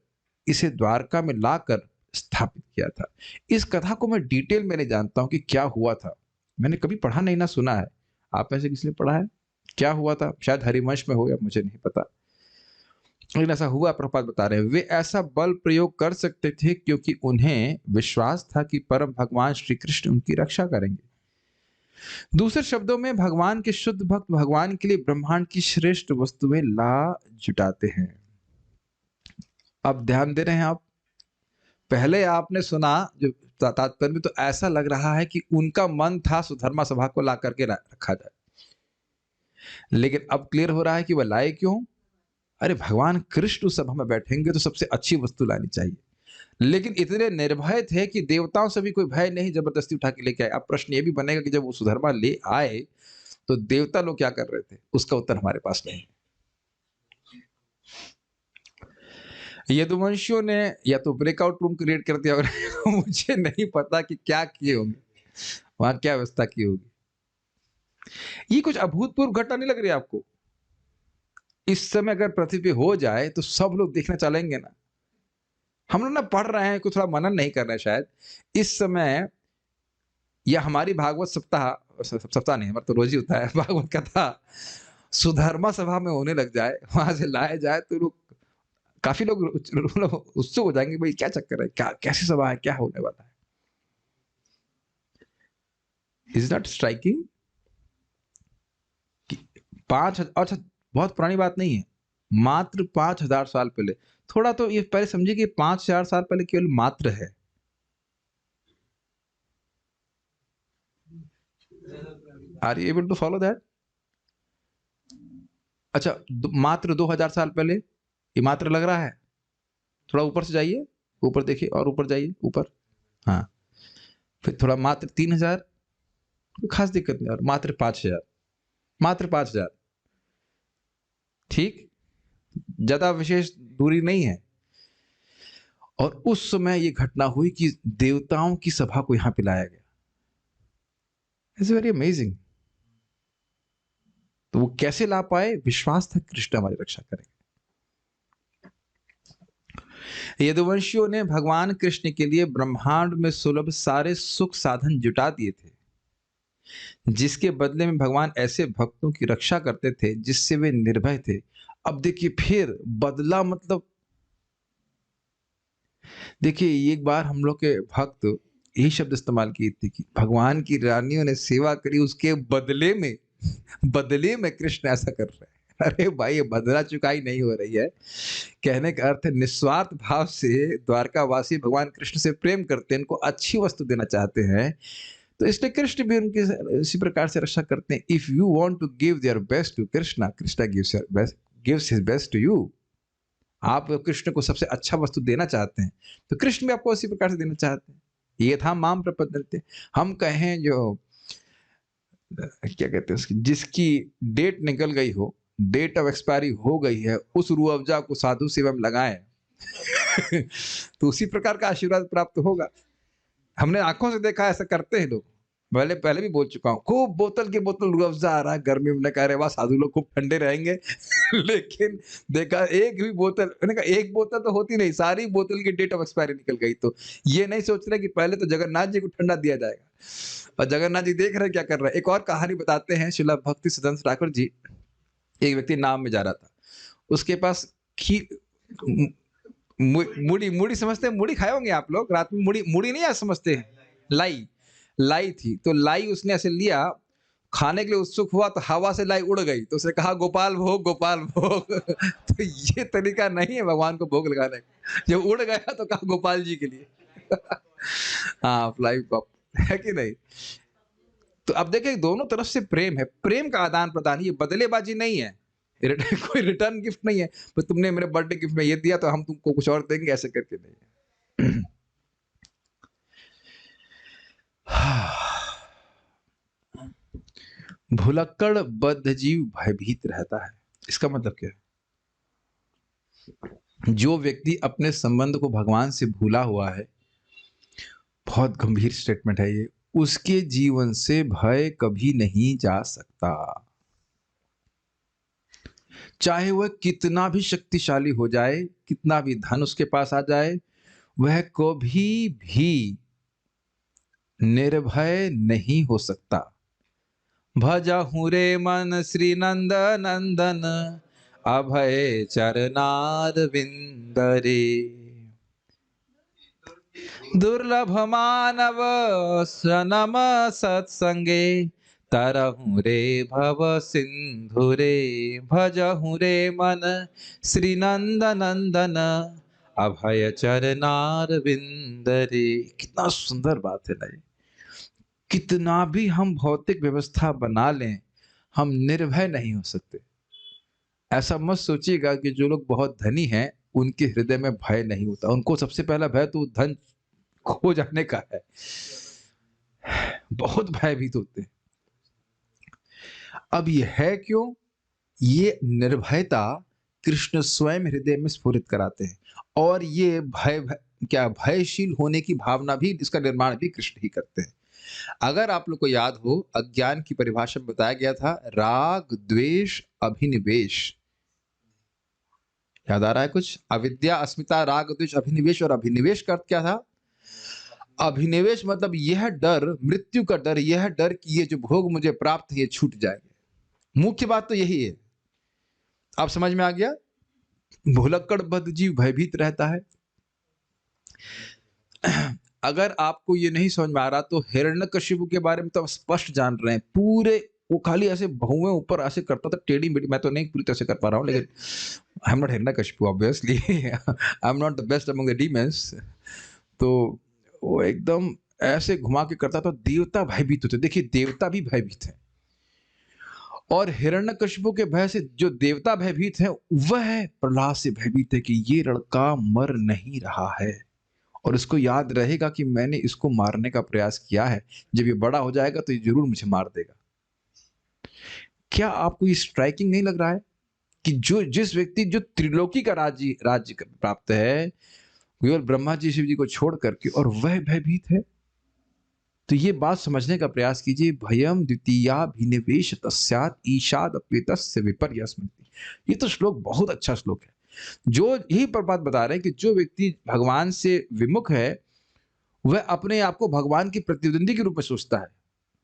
इसे द्वारका में लाकर स्थापित किया था। इस कथा को मैं डिटेल में नहीं जानता हूँ कि क्या हुआ था। मैंने कभी पढ़ा नहीं ना सुना है। आप में से किसी ने पढ़ा है? क्या हुआ था? शायद हरिवंश में हो या मुझे नहीं पता। लेकिन ऐसा हुआ, प्रभुपाद बता रहे हैं। वे ऐसा बल प्रयोग कर सकते थे क्योंकि उन्हें विश्वास था कि परम भगवान श्री कृष्ण उनकी रक्षा करेंगे। दूसरे शब्दों में भगवान के शुद्ध भक्त भगवान के लिए ब्रह्मांड की श्रेष्ठ वस्तुएं ला जुटाते हैं। अब ध्यान दे रहे हैं आप? पहले आपने सुना जो तात्पर्य में, तो ऐसा लग रहा है कि उनका मन था सुधर्मा सभा को ला करके रखा जाए, लेकिन अब क्लियर हो रहा है कि वह लाए क्यों? अरे भगवान कृष्ण उस सभा में बैठेंगे तो सबसे अच्छी वस्तु लानी चाहिए, लेकिन इतने निर्भय थे कि देवताओं से भी कोई भय नहीं, जबरदस्ती उठा के लेके आए। अब प्रश्न ये भी बनेगा कि जब वो सुधर्मा ले आए तो देवता लोग क्या कर रहे थे? उसका उत्तर हमारे पास नहीं। यदुवंशियों ने या तो ब्रेकआउट रूम क्रिएट कर दिया होगा मुझे नहीं पता कि क्या किए होंगे, वहां क्या व्यवस्था की होगी। ये कुछ अभूतपूर्व घटना नहीं लग रही आपको? इस समय अगर पृथ्वी पे हो जाए तो सब लोग देखने चलेंगे ना। हम लोग ना पढ़ रहे हैं, कुछ थोड़ा मनन नहीं कर रहे हैं शायद इस समय, या हमारी भागवत सप्ताह नहीं, हमारा तो रोज ही होता है भागवत कथा, सुधर्मा सभा में होने लग जाए, वहां से लाया जाए तो लोग, काफी लोग उत्सुक हो जाएंगे, भाई क्या चक्कर है, क्या कैसी सभा है, क्या होने वाला है। Is not striking? 5,000, अच्छा बहुत पुरानी बात नहीं है, मात्र 5,000 साल पहले। थोड़ा तो ये पहले समझिए कि 5,000 साल पहले केवल मात्र है। Are you able to follow that? अच्छा, मात्र 2,000 साल पहले, ये मात्र लग रहा है? थोड़ा ऊपर से जाइए, ऊपर देखिए और ऊपर जाइए, ऊपर, हाँ, फिर थोड़ा मात्र 3,000, खास दिक्कत नहीं, और मात्र 5,000, मात्र 5,000, ठीक, ज्यादा विशेष दूरी नहीं है। और उस समय ये घटना हुई कि देवताओं की सभा को यहां पे लाया गया। It's very amazing. तो वो कैसे ला पाए? विश्वास था कृष्ण हमारी रक्षा करेंगे। यदुवंशियों ने भगवान कृष्ण के लिए ब्रह्मांड में सुलभ सारे सुख साधन जुटा दिए थे, जिसके बदले में भगवान ऐसे भक्तों की रक्षा करते थे जिससे वे निर्भय थे। अब देखिए फिर बदला, मतलब देखिए एक बार हम लोग के भक्त यही शब्द इस्तेमाल किए थे कि भगवान की रानियों ने सेवा करी, उसके बदले में कृष्ण ऐसा कर रहे हैं। अरे भाई, ये बदला चुकाई नहीं हो रही है। कहने का अर्थ है निस्वार्थ भाव से द्वारकावासी भगवान कृष्ण से प्रेम करते हैं, इनको अच्छी वस्तु देना चाहते हैं, तो इसलिए कृष्ण भी उनकी इसी प्रकार से रक्षा करते हैं। If you want to give their best to Krishna, Krishna gives his best to you. आप कृष्ण को सबसे अच्छा वस्तु देना चाहते हैं तो कृष्ण भी आपको उसी प्रकार से देना चाहते हैं। ये था माम प्रपद्यन्ते। हम कहें जो क्या कहते हैं उसकी, जिसकी डेट निकल गई हो, डेट ऑफ एक्सपायरी हो गई है, उस रूह अफ़ज़ा को साधु सेवा में लगाएं तो उसी प्रकार का आशीर्वाद प्राप्त होगा। हमने आंखों से देखा, ऐसा करते हैं लोग। पहले भी बोल चुका हूँ, खूब बोतल की बोतल रूह अफ़ज़ा आ रहा है गर्मी में, कह रहे वाह साधु लोग खूब ठंडे रहेंगे लेकिन देखा एक भी बोतल, मैंने कहा एक बोतल तो होती नहीं, सारी बोतल की डेट ऑफ एक्सपायरी निकल गई। तो ये नहीं सोच रहे कि पहले तो जगन्नाथ जी को ठंडा दिया जाएगा, और जगन्नाथ जी देख रहे क्या कर रहे हैं। एक और कहानी बताते हैं, श्रील भक्ति सिद्धांत ठाकुर जी, एक व्यक्ति नाम में जा रहा था, उसके पास खीर, मुड़ी समझते हैं, मुड़ी खाए होंगे आप लोग, रात में मुड़ी नहीं आज समझते हैं, लाई थी। तो लाई उसने ऐसे लिया, खाने के लिए उत्सुक हुआ तो हवा से लाई उड़ गई, तो उसने कहा गोपाल भोग गोपाल भोग तो ये तरीका नहीं है भगवान को भोग लगाने का। जब उड़ गया तो कहा गोपाल जी के लिए हाँ, फ्लाई पॉप है कि नहीं। तो अब देखिए दोनों तरफ से प्रेम है, प्रेम का आदान प्रदान, ये बदलेबाजी नहीं है, कोई रिटर्न गिफ्ट नहीं है, तो तुमने मेरे बर्थडे गिफ्ट में ये दिया तो हम तुमको कुछ और देंगे, ऐसे करके नहीं है। भुलक्कड़ बद्ध जीव भयभीत रहता है। इसका मतलब क्या है? जो व्यक्ति अपने संबंध को भगवान से भूला हुआ है, बहुत गंभीर स्टेटमेंट है ये, उसके जीवन से भय कभी नहीं जा सकता। चाहे वह कितना भी शक्तिशाली हो जाए, कितना भी धन उसके पास आ जाए, वह कभी भी निर्भय नहीं हो सकता। भजहु रे मन श्री नंद नंदन, अभय चरनार विंदरे। दुर्लभ मानव सनम सत्संगे, तरहु रे भव सिंधु रे। भजहु रे मन श्री नंद नंदन, अभय चरनार विंदरे। कितना सुंदर बात है ना ये। कितना भी हम भौतिक व्यवस्था बना लें, हम निर्भय नहीं हो सकते। ऐसा मत सोचिएगा कि जो लोग बहुत धनी हैं उनके हृदय में भय नहीं होता। उनको सबसे पहला भय तो धन खो जाने का है। बहुत भयभीत होते हैं। अब ये है क्यों? ये निर्भयता कृष्ण स्वयं हृदय में स्फुरित कराते हैं, और ये क्या भयशील होने की भावना भी, इसका निर्माण भी कृष्ण ही करते हैं। अगर आप लोग को याद हो, अज्ञान की परिभाषा में बताया गया था राग द्वेष अभिनिवेश। याद आ रहा है कुछ? अविद्या, अस्मिता, राग द्वेष अभिनिवेश। और अभिनिवेश का अर्थ क्या था? अभिनिवेश मतलब यह डर, मृत्यु का डर, यह डर कि ये जो भोग मुझे प्राप्त है ये छूट जाएंगे। मुख्य बात तो यही है। आप समझ में आ गया? भुलक्कड़ बद्ध जीव भयभीत रहता है। अगर आपको ये नहीं समझ में आ रहा तो हिरण्यकशिपु के बारे में तो आप स्पष्ट जान रहे हैं। पूरे वो खाली ऐसे भौवें ऊपर ऐसे करता था, टेढ़ी मेढ़ी। मैं तो नहीं पूरी तरह से कर पा रहा हूँ, लेकिन I am not Hiranyakashipu obviously. I am not the best among the demons. तो वो एकदम ऐसे घुमा के करता था, देवता भयभीत होते। देखिए, देवता भी भयभीत है, और हिरण्यकशिपु के भय से जो देवता भयभीत है वह प्रहलाद से भयभीत है कि ये लड़का मर नहीं रहा है, और इसको याद रहेगा कि मैंने इसको मारने का प्रयास किया है। जब ये बड़ा हो जाएगा तो ये जरूर मुझे मार देगा। क्या आपको ये स्ट्राइकिंग नहीं लग रहा है कि जिस व्यक्ति जो त्रिलोकी का राज्य प्राप्त है, केवल ब्रह्मा जी शिव जी को छोड़ करके, और वह भयभीत है? तो ये बात समझने का प्रयास कीजिए। भयम द्वितीयाभिनिवेश तस्यात् ईशाद अप्येतस्य विपर्यस्मृति। ये तो श्लोक बहुत अच्छा श्लोक है, जो यही पर बात बता रहे हैं कि जो व्यक्ति भगवान से विमुख है वह अपने आप को भगवान की प्रतिद्वंदी के रूप में सोचता है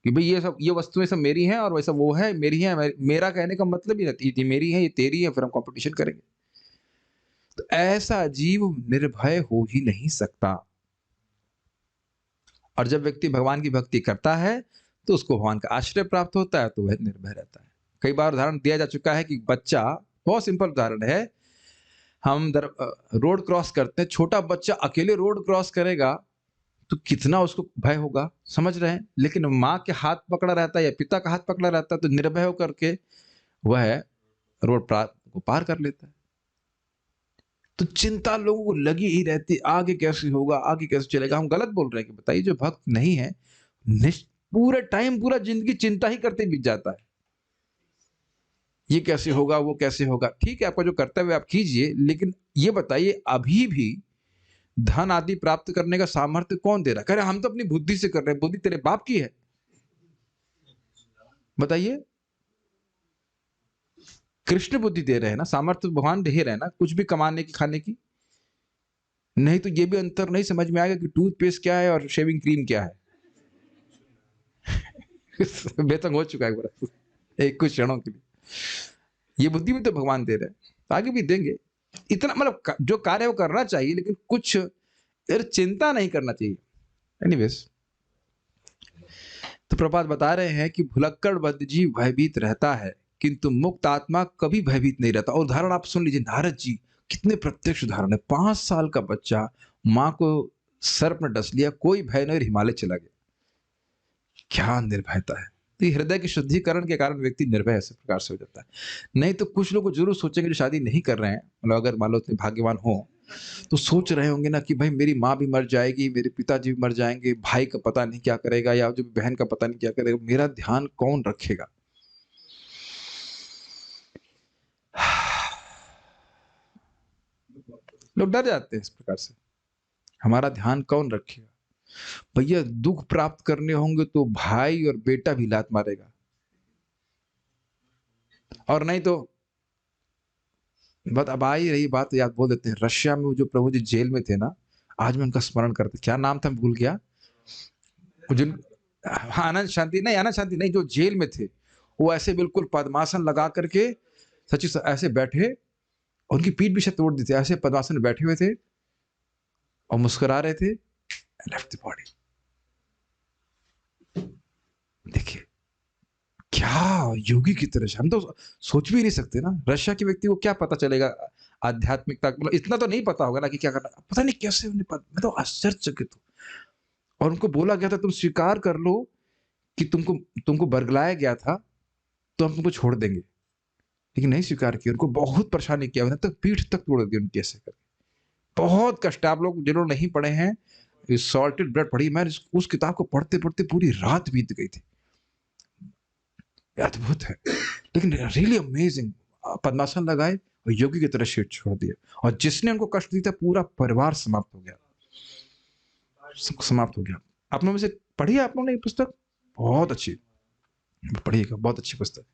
कि भाई ये वस्तुएं सब मेरी हैं, और वैसा वो है मेरी है। मेरा कहने का मतलब ही नहीं, ये मेरी है, ये तेरी है, फिर हम कंपटीशन करेंगे। तो ऐसा जीव निर्भय हो ही नहीं सकता। और जब व्यक्ति भगवान की भक्ति करता है तो उसको भगवान का आश्रय प्राप्त होता है, तो वह निर्भय रहता है। कई बार उदाहरण दिया जा चुका है कि बच्चा, बहुत सिंपल उदाहरण है, हम रोड क्रॉस करते हैं, छोटा बच्चा अकेले रोड क्रॉस करेगा तो कितना उसको भय होगा, समझ रहे हैं? लेकिन माँ के हाथ पकड़ा रहता है या पिता का हाथ पकड़ा रहता है तो निर्भय होकर के वह रोड को पार कर लेता है। तो चिंता लोगों को लगी ही रहती, आगे कैसे होगा, आगे कैसे चलेगा। हम गलत बोल रहे हैं कि बताइए, जो भक्त नहीं है पूरे टाइम, पूरा जिंदगी चिंता ही करते बीत जाता है, ये कैसे होगा, वो कैसे होगा। ठीक है, आपका जो कर्तव्य आप कीजिए, लेकिन ये बताइए, अभी भी धन आदि प्राप्त करने का सामर्थ्य कौन दे रहा है? कह रहे हम तो अपनी बुद्धि से कर रहे हैं। बुद्धि तेरे बाप की है? बताइए। कृष्ण बुद्धि दे रहे हैं ना, सामर्थ्य भगवान दे रहे हैं ना, कुछ भी कमाने की, खाने की। नहीं तो ये भी अंतर नहीं समझ में आएगा कि टूथपेस्ट क्या है और शेविंग क्रीम क्या है। बेतंग हो चुका है बड़ा एक कुछ क्षणों के लिए। ये बुद्धि भी तो भगवान दे रहे हैं, तो आगे भी देंगे। इतना मतलब जो कार्य वो करना चाहिए, लेकिन कुछ चिंता नहीं करना चाहिए। एनीवेज, तो प्रभात बता रहे हैं कि भुलक्कड़ बद्ध जीव भयभीत रहता है, किंतु मुक्त आत्मा कभी भयभीत नहीं रहता। और उदाहरण आप सुन लीजिए, नारद जी, कितने प्रत्यक्ष उदाहरण है। 5 साल का बच्चा माँ को सर्प ने डस लिया, कोई भय नहीं, हिमालय चला गया। क्या निर्भयता है! तो ये हृदय के शुद्धिकरण के कारण व्यक्ति निर्भय ऐसे प्रकार से हो जाता है। नहीं तो कुछ लोग जरूर सोचेंगे जो शादी नहीं कर रहे हैं, मतलब अगर मान लो इतने भाग्यवान हो तो सोच रहे होंगे ना कि भाई मेरी माँ भी मर जाएगी, मेरे पिताजी भी मर जाएंगे, भाई का पता नहीं क्या करेगा, या जो बहन का पता नहीं क्या करेगा, मेरा ध्यान कौन रखेगा। लोग डर जाते हैं इस प्रकार से, हमारा ध्यान कौन रखेगा। भैया, दुख प्राप्त करने होंगे तो भाई और बेटा भी लात मारेगा, और नहीं तो बात अब आ ही रही बात, तो याद बोल देते हैं। रशिया में वो जो प्रभु जी जेल में थे ना, आज मैं उनका स्मरण करता, क्या नाम था, मैं भूल गया। वो जिन हाँ, आनंद शांति नहीं, जो जेल में थे, वो ऐसे बिल्कुल पद्मासन लगा करके सच्ची ऐसे बैठे, और उनकी पीठ भी शायद तोड़ दी थी, ऐसे पद्मासन में बैठे हुए थे और मुस्कुरा रहे थे, लेफ्ट द बॉडी। देखिए क्या योगी की तरह से, हम तो सोच भी नहीं सकते ना। रशिया के व्यक्ति को क्या पता चलेगा आध्यात्मिकता, मतलब इतना तो नहीं पता होगा ना कि क्या करना, पता नहीं कैसे उन्हें पता, मैं तो आश्चर्यचकित हूँ। और उनको बोला गया था तुम स्वीकार कर लो कि तुमको तुमको बरगलाया गया था, तो हम तुमको छोड़ देंगे, लेकिन नहीं स्वीकार किया। उनको बहुत परेशानी किया, उन्हें तक पीठ तक तोड़ दी उनकी ऐसे करके। बहुत कष्ट। आप लोग जिन्होंने नहीं पढ़े हैं, सॉल्टेड ब्रेड पढ़ी, मैं उस किताब को पढ़ते पढ़ते पूरी रात बीत गई थी। अद्भुत है, लेकिन रियली अमेजिंग। पद्मासन लगाए और योगी की तरह शीट छोड़ दिया, और जिसने उनको कष्ट दिया था पूरा परिवार समाप्त हो गया, समाप्त हो गया। आप लोगों में से पढ़ी है आप लोगों ने ये पुस्तक? बहुत अच्छी, पढ़िएगा, बहुत अच्छी पुस्तक।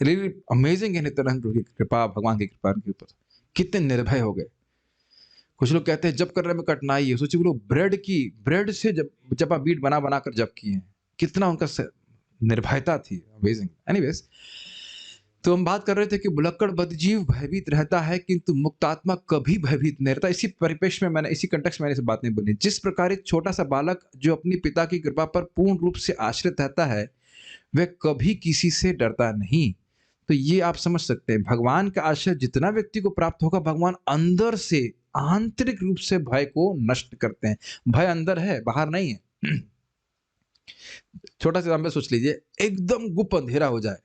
रियली अमेजिंग है नित्यानंद प्रभु की कृपा, भगवान की कृपा उनके ऊपर। कितने निर्भय हो गए। कुछ लोग कहते हैं जब करने में कठिनाई है, सोचिए वो लोग ब्रेड से जब आप बीट बना बना कर जब किए हैं, कितना उनका निर्भयता थी। अमेजिंग। एनीवेज, तो हम बात कर रहे थे कि भुलक्कड़ बदजीव भयभीत रहता है, किंतु मुक्तात्मा कभी भयभीत नहीं रहता। इसी परिपेक्ष में मैंने, इसी कंटेक्स्ट में मैंने इसे बात नहीं बोली। जिस प्रकार एक छोटा सा बालक जो अपनी पिता की कृपा पर पूर्ण रूप से आश्रित रहता है, वह कभी किसी से डरता नहीं। तो ये आप समझ सकते हैं, भगवान का आश्रय जितना व्यक्ति को प्राप्त होगा, भगवान अंदर से आंतरिक रूप से भय को नष्ट करते हैं। भय अंदर है, बाहर नहीं है। छोटा सा एग्जाम्पल सोच लीजिए, एकदम गुप्त अंधेरा हो जाए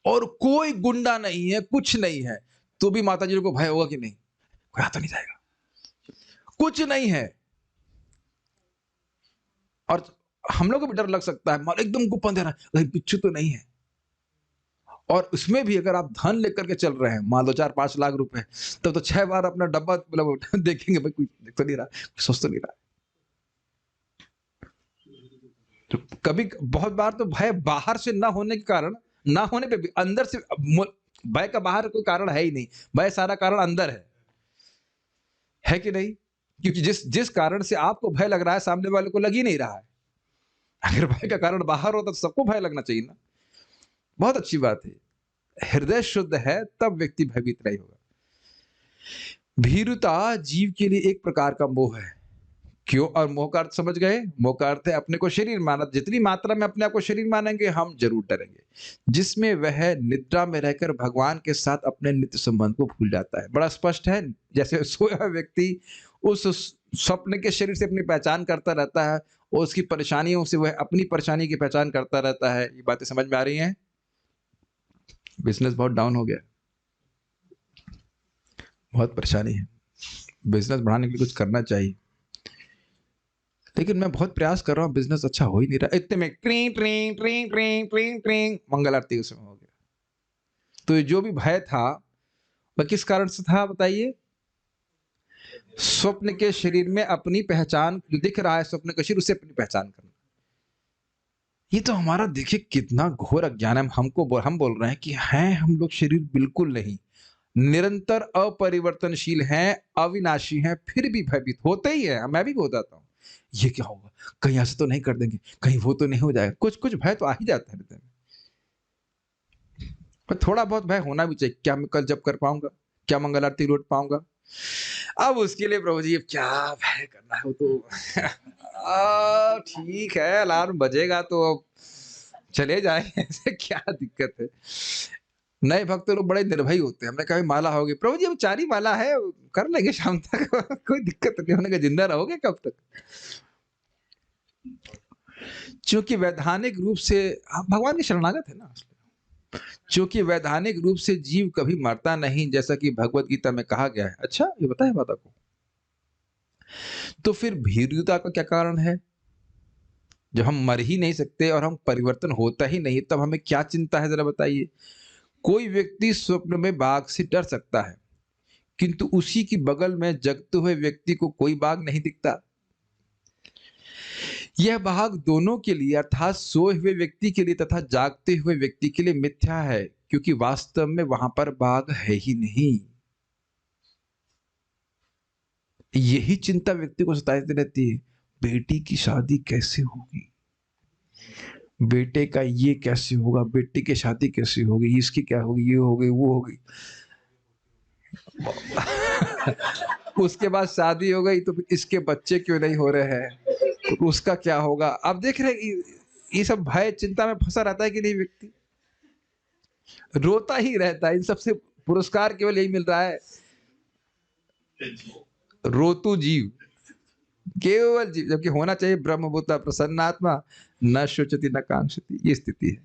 और कोई गुंडा नहीं है, कुछ नहीं है, तो भी माता जी को भय होगा कि नहीं? कोई आता नहीं जाएगा, कुछ नहीं है। और हम लोग को भी डर लग सकता है, एकदम गुप्त अंधेरा, कहीं बिच्छू तो नहीं है। और उसमें भी अगर आप धन लेकर के चल रहे हैं, मान लो 4-5 लाख रुपए, तब तो 6 बार अपना डब्बा मतलब देखेंगे, भाई कोई देख तो नहीं रहा, सोच तो नहीं रहा। तो कभी बहुत बार तो भय बाहर से ना होने के कारण, ना होने पे भी अंदर से भय का बाहर कोई कारण है ही नहीं, भय सारा कारण अंदर है कि नहीं? क्योंकि जिस जिस कारण से आपको भय लग रहा है, सामने वाले को लग ही नहीं रहा है। अगर भय का कारण बाहर होता तो सबको भय लगना चाहिए ना। बहुत अच्छी बात है। हृदय शुद्ध है तब व्यक्ति भयभीत नहीं होगा। भीरुता जीव के लिए एक प्रकार का मोह है। क्यों? और मोह का अर्थ समझ गए? मोह का अर्थ है अपने को शरीर माना। जितनी मात्रा में अपने आप को शरीर मानेंगे, हम जरूर डरेंगे। जिसमें वह निद्रा में रहकर भगवान के साथ अपने नित्य संबंध को भूल जाता है। बड़ा स्पष्ट है, जैसे सोया हुआ व्यक्ति उस स्वप्न के शरीर से अपनी पहचान करता रहता है, और उसकी परेशानियों से वह अपनी परेशानी की पहचान करता रहता है। ये बातें समझ में आ रही हैं? बिजनेस बहुत डाउन हो गया, बहुत परेशानी है। बिजनेस बढ़ाने के लिए कुछ करना चाहिए, लेकिन मैं बहुत प्रयास कर रहा हूँ, बिजनेस अच्छा हो ही नहीं रहा। इतने में ट्रिंग ट्रिंग ट्रिंग ट्रिंग ट्रिंग ट्रिंग मंगल आरती उसमें हो गया। तो जो भी भय था वह किस कारण से था बताइए? स्वप्न के शरीर में अपनी पहचान, जो दिख रहा है स्वप्न का शरीर, उसे अपनी पहचान करना। ये तो हमारा देखिए कितना घोर अज्ञान है। हम बोल रहे हैं कि हैं हम लोग शरीर बिल्कुल नहीं, निरंतर अपरिवर्तनशील हैं, अविनाशी हैं, फिर भी भयभीत होते ही है। मैं भी हो जाता हूँ, ये क्या होगा, कहीं ऐसे तो नहीं कर देंगे, कहीं वो तो नहीं हो जाएगा। कुछ कुछ भय तो आ ही जाता है हृदय में, पर थोड़ा बहुत भय होना भी चाहिए। क्या मैं कल जब कर पाऊंगा? क्या मंगल आरती लौट पाऊंगा? अब उसके लिए प्रभु जी अब क्या भय करना है, वो तो ठीक है, अलार्म बजेगा तो अब चले जाए, ऐसे क्या दिक्कत है। नए भक्त लोग बड़े निर्भय होते हैं। हमने कहा माला होगी, प्रभु जी अब 4 ही माला है, कर लेंगे शाम तक। कोई दिक्कत नहीं। होने का, जिंदा रहोगे कब तक? क्योंकि वैधानिक रूप से आप भगवान के शरणागत है ना। क्योंकि वैधानिक रूप से जीव कभी मरता नहीं, जैसा कि भगवत गीता में कहा गया है। अच्छा, ये बताया माता को। तो फिर भीरुता का क्या कारण है? जब हम मर ही नहीं सकते और हम परिवर्तन होता ही नहीं, तब हमें क्या चिंता है, जरा बताइए। कोई व्यक्ति स्वप्न में बाघ से डर सकता है, किंतु उसी की बगल में जगते हुए व्यक्ति को कोई बाघ नहीं दिखता। यह बाघ दोनों के लिए, अर्थात सोए हुए व्यक्ति के लिए तथा जागते हुए व्यक्ति के लिए मिथ्या है, क्योंकि वास्तव में वहां पर बाघ है ही नहीं। यही चिंता व्यक्ति को सताती रहती है, बेटी की शादी कैसे होगी, बेटे का ये कैसे होगा, बेटी की शादी कैसे होगी, इसकी क्या होगी, ये होगी वो होगी। उसके बाद शादी हो गई तो फिर इसके बच्चे क्यों नहीं हो रहे हैं, तो उसका क्या होगा। अब देख रहे ये सब भय चिंता में फंसा रहता है कि नहीं, व्यक्ति रोता ही रहता है। इन सबसे पुरस्कार केवल यही मिल रहा है, रोतु जीव, केवल जीव, जबकि होना चाहिए ब्रह्मभूता प्रसन्नात्मा, न शोचति न कांक्षति। ये स्थिति है,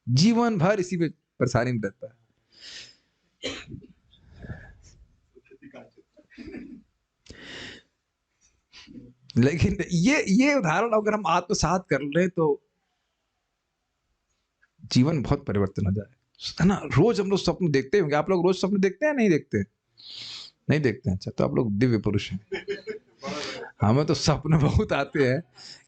जीवन भर इसी में परेशानी में रहता है। लेकिन ये उदाहरण अगर हम आत्मसात कर ले तो जीवन बहुत परिवर्तन हो जाए, है ना। रोज हम लोग स्वप्न देखते होंगे, आप लोग रोज स्वप्न देखते हैं नहीं देखते, नहीं देखते हैं। अच्छा, तो आप लोग दिव्य पुरुष हैं। हमें तो सपने बहुत आते हैं,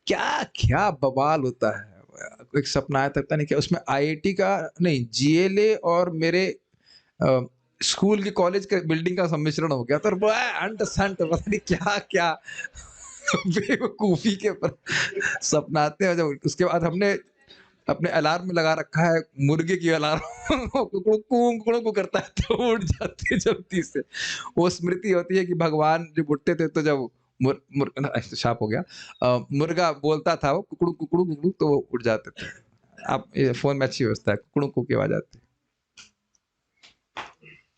क्या क्या बवाल होता है। एक सपना आया था, पता नहीं क्या, उसमें आईआईटी का नहीं, जीएलए और मेरे स्कूल की कॉलेज के बिल्डिंग का सम्मिश्रण हो गया, तो अंट संट पता नहीं क्या क्या बेवकूफी के पर सपना आते हैं। जब उसके बाद हमने अपने अलार्म में लगा रखा है मुर्गे की अलार्म, कुकड़ों को करता है तो उठ जाते हैं जल्दी से। वो स्मृति होती है कि भगवान जब उठते थे तो जब शाप हो गया, मुर्गा बोलता था, वो कुकड़ू कुकड़ू कुकड़ू, तो वो उठ जाते थे। आप फोन में अच्छी व्यवस्था है, कुकड़ू को की आवाज आती है।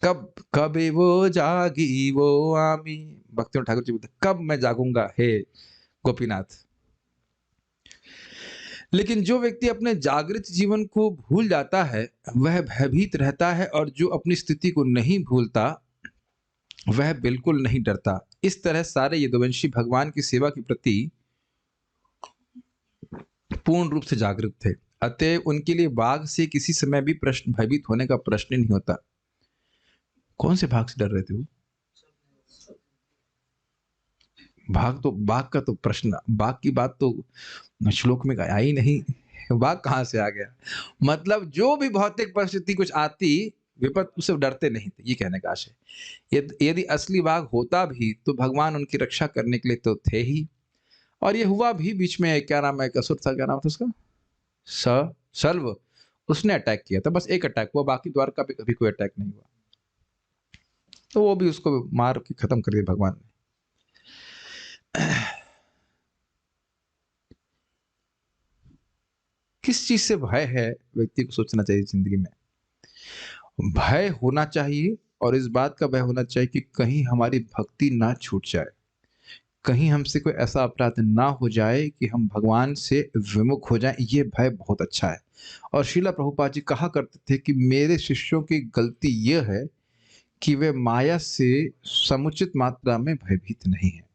कब कभी वो जागी वो आमी, भक्ति ठाकुर जी बोलते, कब मैं जागूंगा हे गोपीनाथ। लेकिन जो व्यक्ति अपने जागृत जीवन को भूल जाता है वह भयभीत रहता है, और जो अपनी स्थिति को नहीं भूलता वह बिल्कुल नहीं डरता। इस तरह सारे यदुवंशी भगवान की सेवा के प्रति पूर्ण रूप से जागरूक थे, अतएव उनके लिए बाघ से किसी समय भी प्रश्न भयभीत होने का प्रश्न नहीं होता। कौन से भाग से डर रहे थे वो? बाघ का तो प्रश्न, बाघ की बात तो श्लोक में आया ही नहीं, बाघ कहां से आ गया। मतलब जो भी भौतिक परिस्थिति कुछ आती विपद, उससे डरते नहीं थे, ये कहने का आशय। यदि असली बाघ होता भी तो भगवान उनकी रक्षा करने के लिए तो थे ही। और ये हुआ भी बीच में, क्या नाम है, असुर था, क्या नाम था उसका, सल्व, उसने अटैक किया था, बस एक अटैक हुआ, बाकी द्वारका पे कभी कोई अटैक नहीं हुआ, तो वो भी उसको मार के खत्म कर दिया भगवान ने। किस चीज से भय है व्यक्ति को सोचना चाहिए जिंदगी में। भय होना चाहिए, और इस बात का भय होना चाहिए कि कहीं हमारी भक्ति ना छूट जाए, कहीं हमसे कोई ऐसा अपराध ना हो जाए कि हम भगवान से विमुख हो जाएं। ये भय बहुत अच्छा है। और श्रीला प्रभुपाद जी कहा करते थे कि मेरे शिष्यों की गलती यह है कि वे माया से समुचित मात्रा में भयभीत नहीं है।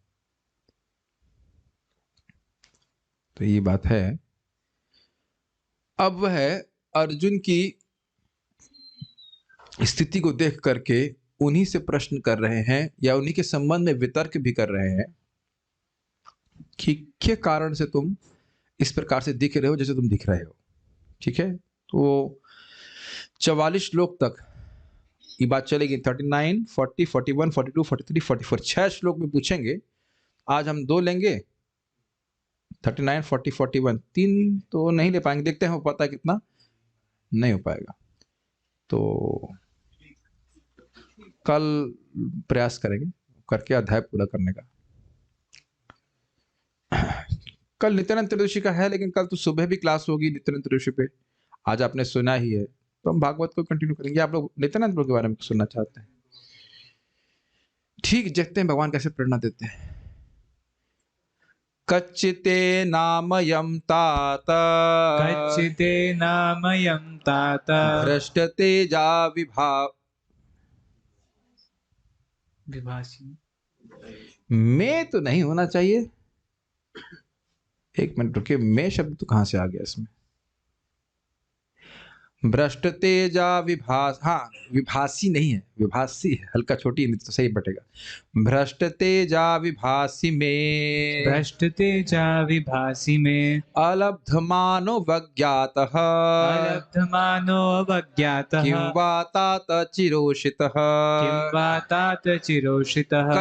तो ये बात है। अब वह अर्जुन की स्थिति को देख करके उन्हीं से प्रश्न कर रहे हैं, या उन्हीं के संबंध में वितर्क भी कर रहे हैं कि क्या कारण से तुम इस प्रकार से दिख रहे हो जैसे तुम दिख रहे हो। ठीक है, तो 44 श्लोक तक ये बात चलेगी। 39, 40, 41, 42, 43, 44 6 श्लोक में पूछेंगे। आज हम 2 लेंगे, 39, 40, 41, 3 तो नहीं ले पाएंगे, देखते हैं हो पाता है कितना, नहीं हो पाएगा, तो कल प्रयास करेंगे करके अध्याय पूरा करने का। कल नित्यानंद त्रयोदशी का है, लेकिन कल तो सुबह भी क्लास होगी नित्यानंद त्रयोदशी पे, आज आपने सुना ही है, तो हम भागवत को कंटिन्यू करेंगे। आप लोग नित्यानंद के बारे में सुनना चाहते हैं? ठीक, देखते हैं भगवान कैसे प्रेरणा देते हैं। कच्चिते नामयं तात, कच्चिते नामयं तात, भ्रष्टते जा विभासी। में तो नहीं होना चाहिए। एक मिनट रुकिए, में शब्द तो कहां से आ गया इसमें? भ्रष्ट तेजा विभास, हाँ विभासी नहीं है, विभासी है, हल्का छोटी नहीं तो सही बटेगा। भ्रष्ट तेजा विभासी में, भ्रष्ट तेजा विभासी में, अलब्धमानो वज्ञातः, अलब्धमानो अवज्ञातः, किं वा तात चिरोषितः, किं वा तात चिरोषितः,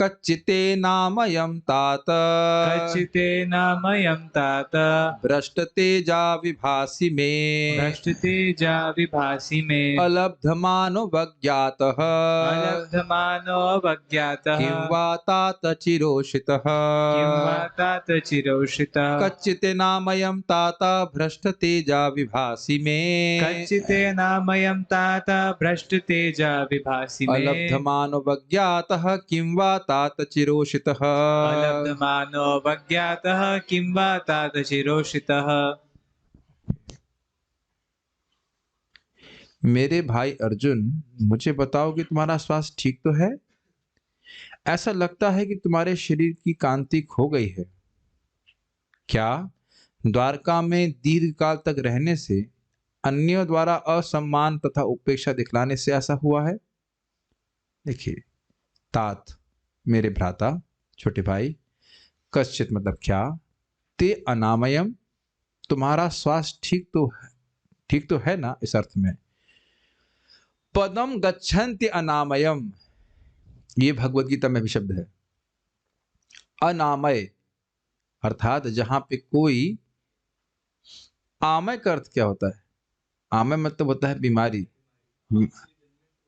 कच्चितेनामयं तात कच्चितेनामयं तात भ्रष्टतेजा विभासि मे भ्रष्टतेजा विभासि मे अलब्धमानुवज्ञातः अलब्धमानोऽवज्ञातः किं वा तात चिरोषितः किं वा तात चिरोषितः कच्चितेनामयं तात भ्रष्टतेजा विभासि मे कच्चितेनामयं तात भ्रष्टतेजा विभासि मे अलब्धमानुवज्ञातः किं वा तात चिरोषितः अलब्धमानोऽवज्ञातः किं वा तात चिरोषितः। मेरे भाई अर्जुन, मुझे बताओ कि तुम्हारा स्वास्थ्य ठीक तो है? ऐसा लगता है कि तुम्हारे शरीर की कांति खो गई है। क्या द्वारका में दीर्घकाल तक रहने से, अन्यों द्वारा असम्मान तथा उपेक्षा दिखलाने से ऐसा हुआ है? देखिए, तात मेरे भ्राता, छोटे भाई, कश्चित मतलब क्या, ते अनामयम, तुम्हारा स्वास्थ्य ठीक तो है ना? इस अर्थ में पदम गच्छन्ति अनामयम, ये भगवत गीता में भी शब्द है। अनामय अर्थात जहां पे कोई, आमय का अर्थ क्या होता है? आमय मतलब होता है बीमारी।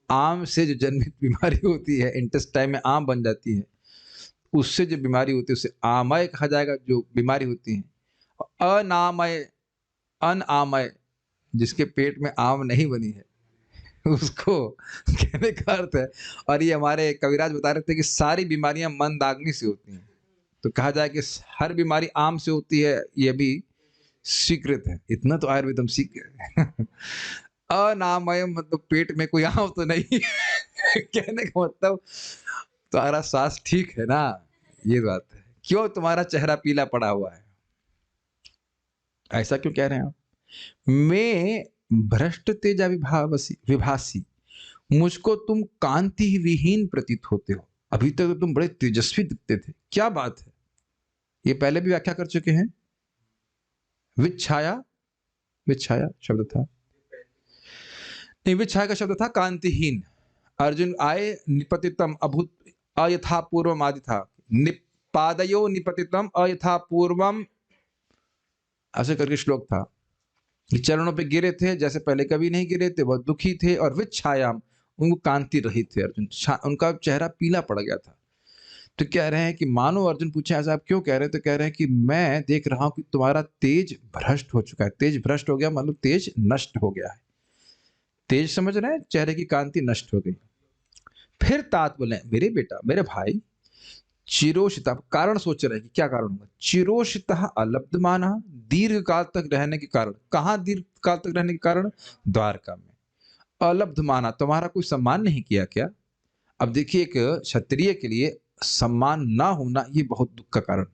आम से जो जन्मित बीमारी होती है, इंटेस्टाइन में आम बन जाती है, उससे जो बीमारी होती है उसे आमय कहा जाएगा, जो बीमारी होती है। अनामय, अनामय, जिसके पेट में आम नहीं बनी है उसको कहने का अर्थ है। और ये हमारे कविराज बता रहे थे कि सारी बीमारियां मंदाग्नि से होती हैं, तो कहा जाए कि हर बीमारी आम से होती है, ये भी स्वीकृत है। इतना तो आयुर्वेदम सीख गए। अनामय मतलब पेट में कोई आम तो नहीं। कहने का मतलब तुम्हारा स्वास्थ्य ठीक है ना, ये बात है। क्यों तुम्हारा चेहरा पीला पड़ा हुआ है? ऐसा क्यों कह रहे हैं आप? मैं भ्रष्ट तेजा विभासी, मुझको तुम कांति विहीन प्रतीत होते हो। अभी तक तो तुम बड़े तेजस्वी दिखते थे, क्या बात है? ये पहले भी व्याख्या कर चुके हैं। विच्छाया, विच्छाया शब्द था नहीं, विच्छाया का शब्द था कांतिहीन। अर्जुन आए, निपतितम अभूत अयथा पूर्वम आदि था, निपादयो निपतितम अयथा पूर्वम, ऐसे करके श्लोक था। चरणों पे गिरे थे जैसे पहले कभी नहीं गिरे थे, बहुत दुखी थे। और विच्छायाम, उनको कांति रहित थे अर्जुन, उनका चेहरा पीला पड़ गया था। तो कह रहे हैं कि मानो अर्जुन पूछे ऐसा आप क्यों कह रहे हैं, तो कह रहे हैं कि मैं देख रहा हूं कि तुम्हारा तेज भ्रष्ट हो चुका है। तेज भ्रष्ट हो गया मतलब तेज नष्ट हो गया है। तेज समझ रहे हैं, चेहरे की कांति नष्ट हो गई। फिर तात बोले, मेरे बेटा, मेरे भाई, चिरोशिता, कारण सोच रहे हैं कि क्या कारण होगा। चिरोशिता अलब्धमाना, दीर्घ काल तक रहने के कारण। कहां दीर्घ काल तक रहने के कारण? द्वारका में। अलब्धमाना, तुम्हारा कोई सम्मान नहीं किया क्या? अब देखिए, एक क्षत्रिय के लिए सम्मान ना होना ये बहुत दुख का कारण है।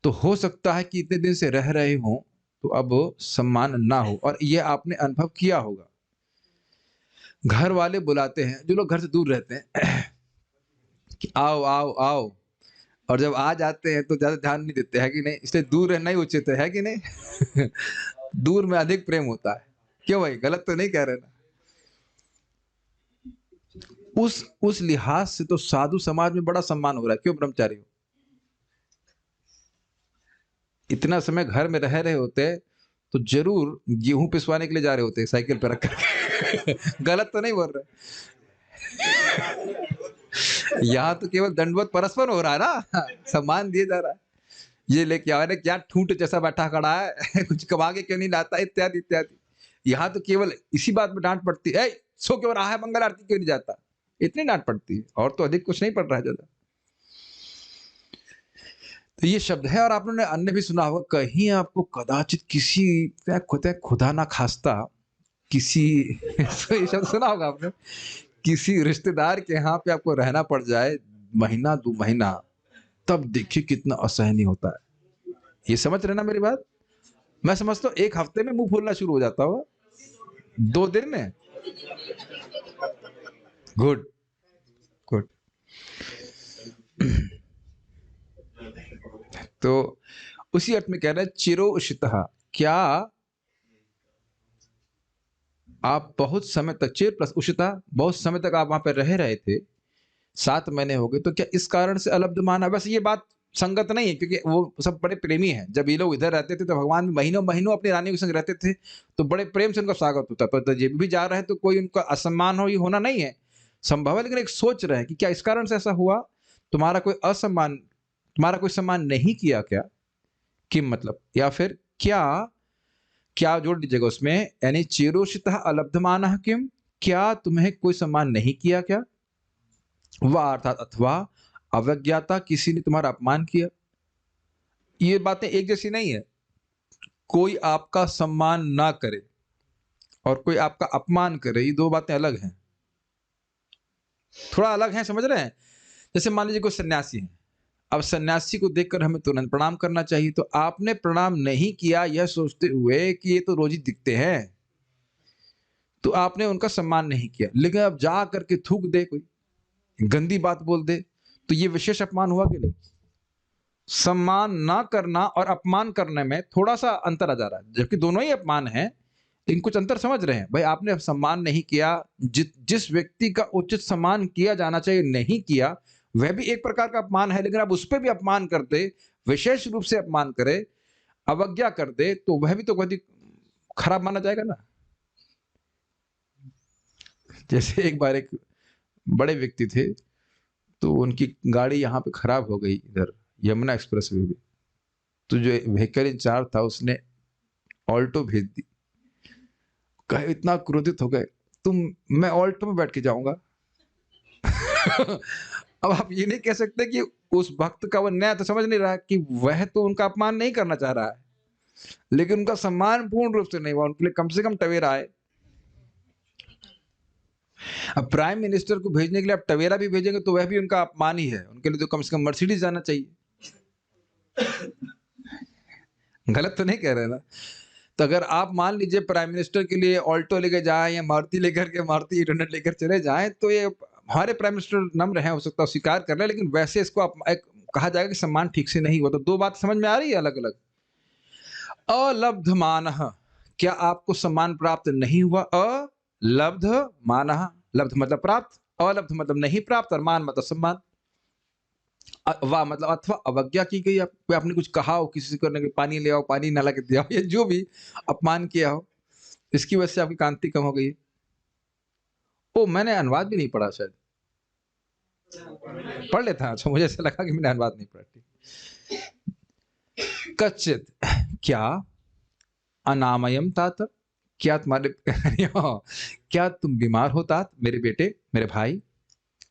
तो हो सकता है कि इतने दिन से रह रहे हो तो अब सम्मान ना हो, और ये आपने अनुभव किया होगा। घर वाले बुलाते हैं, जो लोग घर से दूर रहते हैं, कि आओ आओ आओ, और जब आ जाते हैं तो ज्यादा ध्यान नहीं देते, है कि नहीं? इसलिए दूर रहना ही उचित है कि नहीं? दूर में अधिक प्रेम होता है। क्यों भाई, गलत तो नहीं कह रहे ना? उस लिहाज से तो साधु समाज में बड़ा सम्मान हो रहा है। क्यों ब्रह्मचारी हो? इतना समय घर में रह रहे होते तो जरूर गेहूं पिसवाने के लिए जा रहे होते साइकिल पर रख कर। गलत तो नहीं बोल रहे? यहाँ तो केवल दंडवत परस्पर हो रहा है ना, सम्मान दिया जा रहा है। ये लेके आओ, क्या ठूंठ जैसा बैठा खड़ा है, कुछ कमा के क्यों नहीं लाता, इत्यादि इत्यादि। यहाँ तो केवल इसी बात में डांट पड़ती है, सो क्यों रहा है, मंगल आरती क्यों नहीं जाता, इतनी डांट पड़ती है, और तो अधिक कुछ नहीं पड़ रहा है ज्यादा। तो ये शब्द है। और आप लोगों ने अन्य भी सुना होगा, कहीं आपको कदाचित किसी, खुदा ना खास्ता, किसी तो ये शब्द सुना होगा आपने, किसी रिश्तेदार के यहाँ पे आपको रहना पड़ जाए महीना 2 महीना, तब देखिए कितना असहनीय होता है। ये समझ रहे ना मेरी बात? मैं समझता हूँ 1 हफ्ते में मुंह फूलना शुरू हो जाता होगा, 2 दिन में। Good good. तो उसी अर्थ में कह रहे हैं चिरोशितः, क्या आप बहुत समय तक, चिर प्लस उशिता, बहुत समय तक आप वहां पर रह रहे थे, 7 महीने हो गए, तो क्या इस कारण से अलब्ध माना? वैसे ये बात संगत नहीं है, क्योंकि वो सब बड़े प्रेमी हैं। जब ये लोग इधर रहते थे तो भगवान भी महीनों-महीनों अपनी रानी के संग रहते थे, तो बड़े प्रेम से उनका स्वागत होता था। तो जब भी जा रहे हैं तो कोई उनका असम्मान हो, ये होना नहीं है। संभव है, लेकिन एक सोच रहे हैं कि क्या इस कारण से ऐसा हुआ? तुम्हारा कोई सम्मान नहीं किया क्या? किम मतलब, या फिर क्या क्या जोड़ दीजिएगा उसमें, यानी चिरोषितः अलब्धमानः किम, क्या तुम्हें कोई सम्मान नहीं किया क्या? वा अर्थात अथवा अवज्ञाता, किसी ने तुम्हारा अपमान किया। ये बातें एक जैसी नहीं है। कोई आपका सम्मान ना करे और कोई आपका अपमान करे, ये दो बातें अलग हैं, थोड़ा अलग हैं, समझ रहे हैं? जैसे मान लीजिए कोई सन्यासी है, अब सन्यासी को देखकर हमें तुरंत प्रणाम करना चाहिए, तो आपने प्रणाम नहीं किया यह सोचते हुए कि ये तो रोज ही दिखते हैं, तो आपने उनका सम्मान नहीं किया। लेकिन अब जा करके थूक दे, कोई गंदी बात बोल दे, तो ये विशेष अपमान हुआ कि नहीं? सम्मान ना करना और अपमान करने में थोड़ा सा अंतर आ जा रहा है, जबकि दोनों ही अपमान है, लेकिन कुछ अंतर समझ रहे हैं भाई? आपने सम्मान नहीं किया, जिस व्यक्ति का उचित सम्मान किया जाना चाहिए नहीं किया, वह भी एक प्रकार का अपमान है। लेकिन आप उस पर भी अपमान कर दे, विशेष रूप से अपमान करे, अवज्ञा कर दे, तो वह भी तो बहुत ही खराब माना जाएगा ना। जैसे एक बार एक बड़े व्यक्ति थे, तो उनकी गाड़ी यहाँ पे खराब हो गई, इधर यमुना एक्सप्रेस वे पे, तो जो व्हीकल इंचार्ज था उसने ऑल्टो भेज दी। कहे, इतना क्रोधित हो गए, मैं ऑल्टो में बैठ के जाऊंगा। अब आप ये नहीं कह सकते कि उस भक्त का वो न्याय तो समझ नहीं रहा कि वह तो उनका अपमान नहीं करना चाह रहा है, लेकिन उनका सम्मान पूर्ण रूप से नहीं हुआ, उनके लिए कम से कम टवेरा है। अब प्राइम मिनिस्टर को भेजने के लिए आप टवेरा भी भेजेंगे तो वह भी उनका अपमान ही है, उनके लिए तो कम से कम मर्सिडीज जाना चाहिए। गलत तो नहीं कह रहे ना? तो अगर आप मान लीजिए प्राइम मिनिस्टर के लिए ऑल्टो लेकर जाएं या मारुति लेकर के मारुति 800 लेकर चले जाएं, तो ये हमारे प्राइम मिनिस्टर नम्र हैं, हो सकता है स्वीकार कर ले, लेकिन वैसे इसको एक कहा जाएगा कि सम्मान ठीक से नहीं हुआ। तो दो बात समझ में आ रही है अलग अलग। अलब्धमानः, क्या आपको सम्मान प्राप्त नहीं हुआ? अलब्धमानः, लब्ध मतलब प्राप्त, अलब्ध मतलब नहीं प्राप्त, और मान मतलब सम्मान। वाह मतलब अथवा अवज्ञा की गई, आपने कुछ कहा हो किसी से करने के, पानी ले आओ, पानी ना ला के दिया हो, या जो भी अपमान किया हो, इसकी वजह से आपकी कांति कम हो गई है। ओ, मैंने अनुवाद भी नहीं पढ़ा, शायद पढ़ लेता। अच्छा, मुझे ऐसा लगा कि मैंने अनुवाद नहीं पढ़ा। कच्चित, क्या अनामयम तात, क्या तुम्हारे क्या तुम बीमार हो तात, मेरे बेटे, मेरे भाई?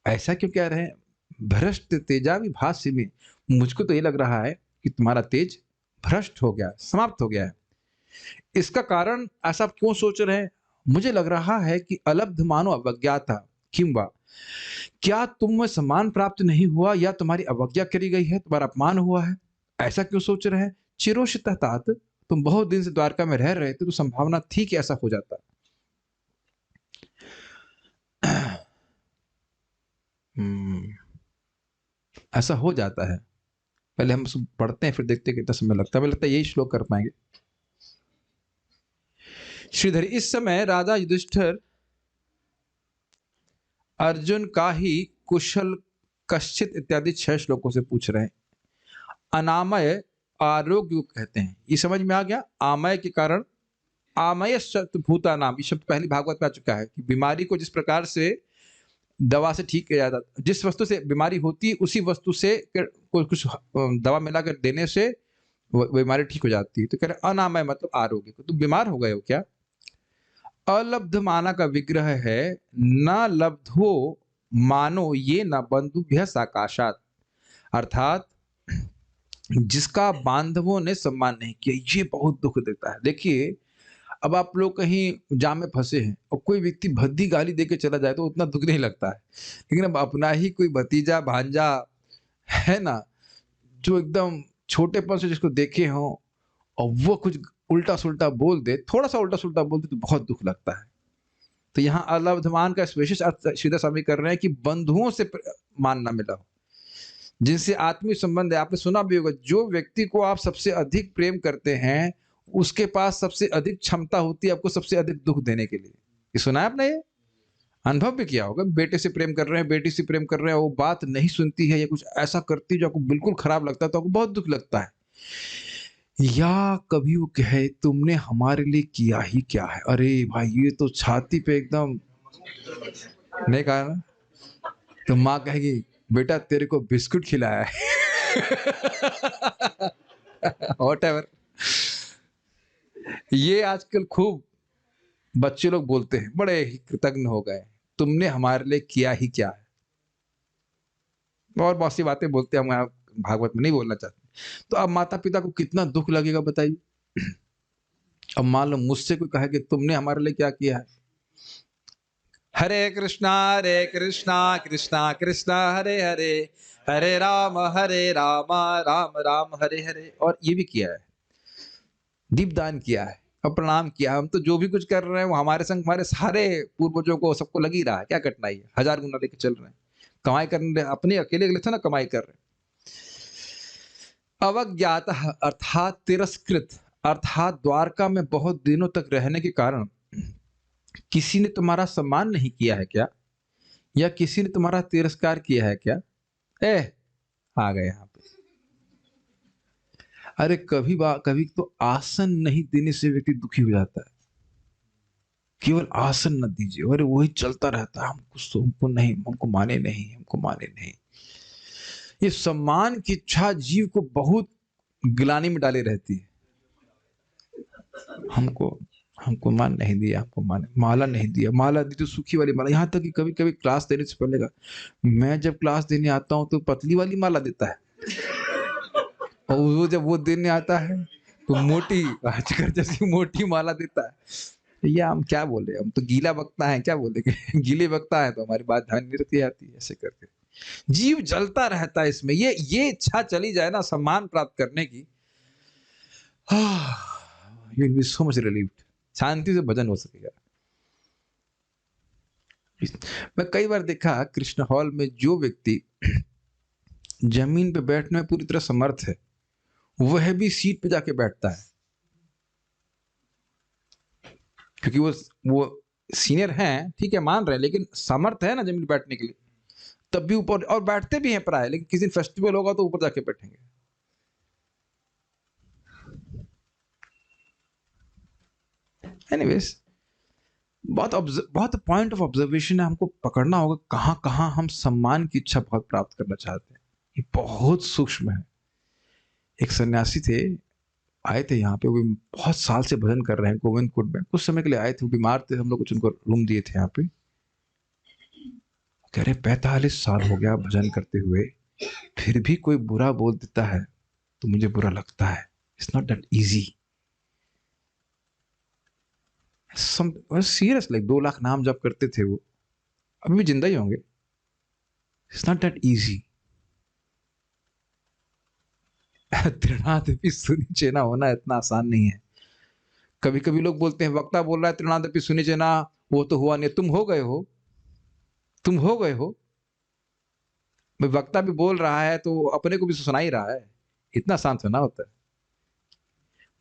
ऐसा क्यों कह रहे हैं? भ्रष्ट तेजा विभास्य में, मुझको तो ये लग रहा है कि तुम्हारा तेज भ्रष्ट हो गया, समाप्त हो गया है। इसका कारण ऐसा आप क्यों सोच रहे हैं? मुझे लग रहा है कि अलब्ध मानो अवज्ञाता किंवा, क्या तुम्हें सम्मान प्राप्त नहीं हुआ, या तुम्हारी अवज्ञा करी गई है, तुम्हारा अपमान हुआ है? ऐसा क्यों सोच रहे हैं? चिरोषितः तात, तुम बहुत दिन से द्वारका में रह रहे थे, तो संभावना थी कि ऐसा हो जाता। ऐसा हो जाता है। पहले हम पढ़ते हैं, फिर देखते हैं कितना समय लगता है। मुझे लगता है यही श्लोक कर पाएंगे। श्रीधर, इस समय राजा युधिष्ठिर अर्जुन का ही कुशल कश्चित इत्यादि 6 श्लोकों से पूछ रहे हैं। अनामय आरोग्य को कहते हैं, ये समझ में आ गया? आमय के कारण, आमय शब्द भूता नाम, ये शब्द पहली भागवत में आ चुका है कि बीमारी को जिस प्रकार से दवा से ठीक किया जाता, जिस वस्तु से बीमारी होती है उसी वस्तु से कुछ दवा मिलाकर देने से वो बीमारी ठीक हो जाती है। तो कह रहे अनामय मतलब आरोग्य को। तुम बीमार हो गए हो क्या? अलब्ध माना का विग्रह है, न लब्धो मानो ये न बंधुभ्य साकाशात, अर्थात जिसका बांधवों ने सम्मान नहीं किया, ये बहुत दुख देता है। देखिए, अब आप लोग कहीं जाम में फंसे हैं और कोई व्यक्ति भद्दी गाली देके चला जाए तो उतना दुख नहीं लगता है, लेकिन अब अपना ही कोई भतीजा भांजा है ना, जो एकदम छोटेपन से जिसको देखे हो और वो कुछ उल्टा सुल्टा बोल दे, थोड़ा सा उल्टा सुल्टा बोल दे, तो बहुत दुख लगता है। तो यहाँ अलब्धमान का विशेष अर्थ श्रीधर स्वामी कर रहे हैं कि बंधुओं से मान ना मिला हो, जिनसे आत्मीय संबंध है। आपने सुना भी होगा, जो व्यक्ति को आप सबसे अधिक प्रेम करते हैं उसके पास सबसे अधिक क्षमता होती है आपको सबसे अधिक दुख देने के लिए। ये सुना है आपने? ये अनुभव भी किया होगा, बेटे से प्रेम कर रहे हैं, बेटी से प्रेम कर रहे हैं, वो बात नहीं सुनती है या कुछ ऐसा करती है जो आपको बिल्कुल खराब लगता है, तो आपको बहुत दुःख लगता है। या कभी वो कहे तुमने हमारे लिए किया ही क्या है? अरे भाई ये तो छाती पे एकदम नहीं कहा ना? तो माँ कहेगी बेटा तेरे को बिस्कुट खिलाया है। व्हाटएवर। ये आजकल खूब बच्चे लोग बोलते हैं, बड़े ही कृतज्ञ हो गए। तुमने हमारे लिए किया ही क्या है? और बहुत सी बातें बोलते हैं, हम यहाँ भागवत में नहीं बोलना चाहते। तो अब माता-पिता को कितना दुःख लगेगा बताइए? अब मान लो मुझसे कोई कहे कि तुमने हमारे लिए क्या किया है? हरे कृष्णा कृष्णा कृष्णा हरे हरे, हरे राम राम राम हरे हरे। और ये भी किया है, दीपदान किया है और प्रणाम किया। हम तो जो भी कुछ कर रहे हैं वो हमारे संग हमारे सारे पूर्वजों को सबको लग ही रहा है। क्या कठिनाई है? 1000 गुना लेके चल रहे हैं। कमाई करने अपने अकेले के लिए थोड़ा ना कमाई कर रहे हैं। अवज्ञातः अर्थात तिरस्कृत, अर्थात द्वारका में बहुत दिनों तक रहने के कारण किसी ने तुम्हारा सम्मान नहीं किया है क्या? या किसी ने तुम्हारा तिरस्कार किया है क्या? ए आ गए यहाँ पे। अरे कभी तो आसन नहीं देने से व्यक्ति दुखी हो जाता है। केवल आसन न दीजिए, अरे वही चलता रहता है, हमको नहीं, हमको माने नहीं, हमको माने नहीं। ये सम्मान की इच्छा जीव को बहुत गिलानी में डाली रहती है। हमको हमको मान नहीं दिया, हमको माला नहीं दिया, माला दी तो सूखी वाली माला। यहाँ तक कि कभी कभी क्लास देने से पहले का मैं जब क्लास देने आता हूँ तो पतली वाली माला देता है, और वो जब वो देने आता है तो मोटी अजगर जैसी मोटी माला देता है। भैया हम क्या बोले, हम तो गीला बकता है, क्या बोलेंगे? गीले बकता है तो हमारी बात ध्यान नहीं रहती आती है। ऐसे करके जीव जलता रहता है इसमें। ये इच्छा चली जाए ना सम्मान प्राप्त करने की, you will be so much relieved. शांति से भजन हो सकेगा। मैं कई बार देखा कृष्ण हॉल में जो व्यक्ति जमीन पे बैठने में पूरी तरह समर्थ है, वह भी सीट पे जाके बैठता है, क्योंकि वो सीनियर हैं, ठीक है मान रहे हैं, लेकिन समर्थ है ना जमीन पे बैठने के लिए, तब भी ऊपर। और बैठते भी हैं प्राय, लेकिन किसी दिन फेस्टिवल होगा तो ऊपर जाके बैठेंगे। एनीवेज, बहुत पॉइंट ऑफ ऑब्जर्वेशन है, हमको पकड़ना होगा कहाँ कहाँ हम सम्मान की इच्छा बहुत प्राप्त करना चाहते हैं। ये बहुत सूक्ष्म है। एक सन्यासी थे, आए थे यहाँ पे, वो बहुत साल से भजन कर रहे हैं गोविंदपुर में। कुछ समय के लिए आए थे, वो बीमार थे, हम लोग कुछ उनको रूम दिए थे यहाँ पे। कह रहे 45 साल हो गया भजन करते हुए, फिर भी कोई बुरा बोल देता है तो मुझे बुरा लगता है। It's not that easy. Serious, like 2 lakh नाम जप करते थे वो, अभी भी जिंदा ही होंगे। It's not that easy. त्रिनादपि सुनिचेना होना इतना आसान नहीं है। कभी कभी लोग बोलते हैं वक्ता बोल रहा है त्रिनादपि सुनिचेना, वो तो हुआ नहीं। तुम हो गए हो, तुम हो गए हो। भाई वक्ता भी बोल रहा है तो अपने को भी सुना ही रहा है। इतना आसान थोड़ा ना होता है।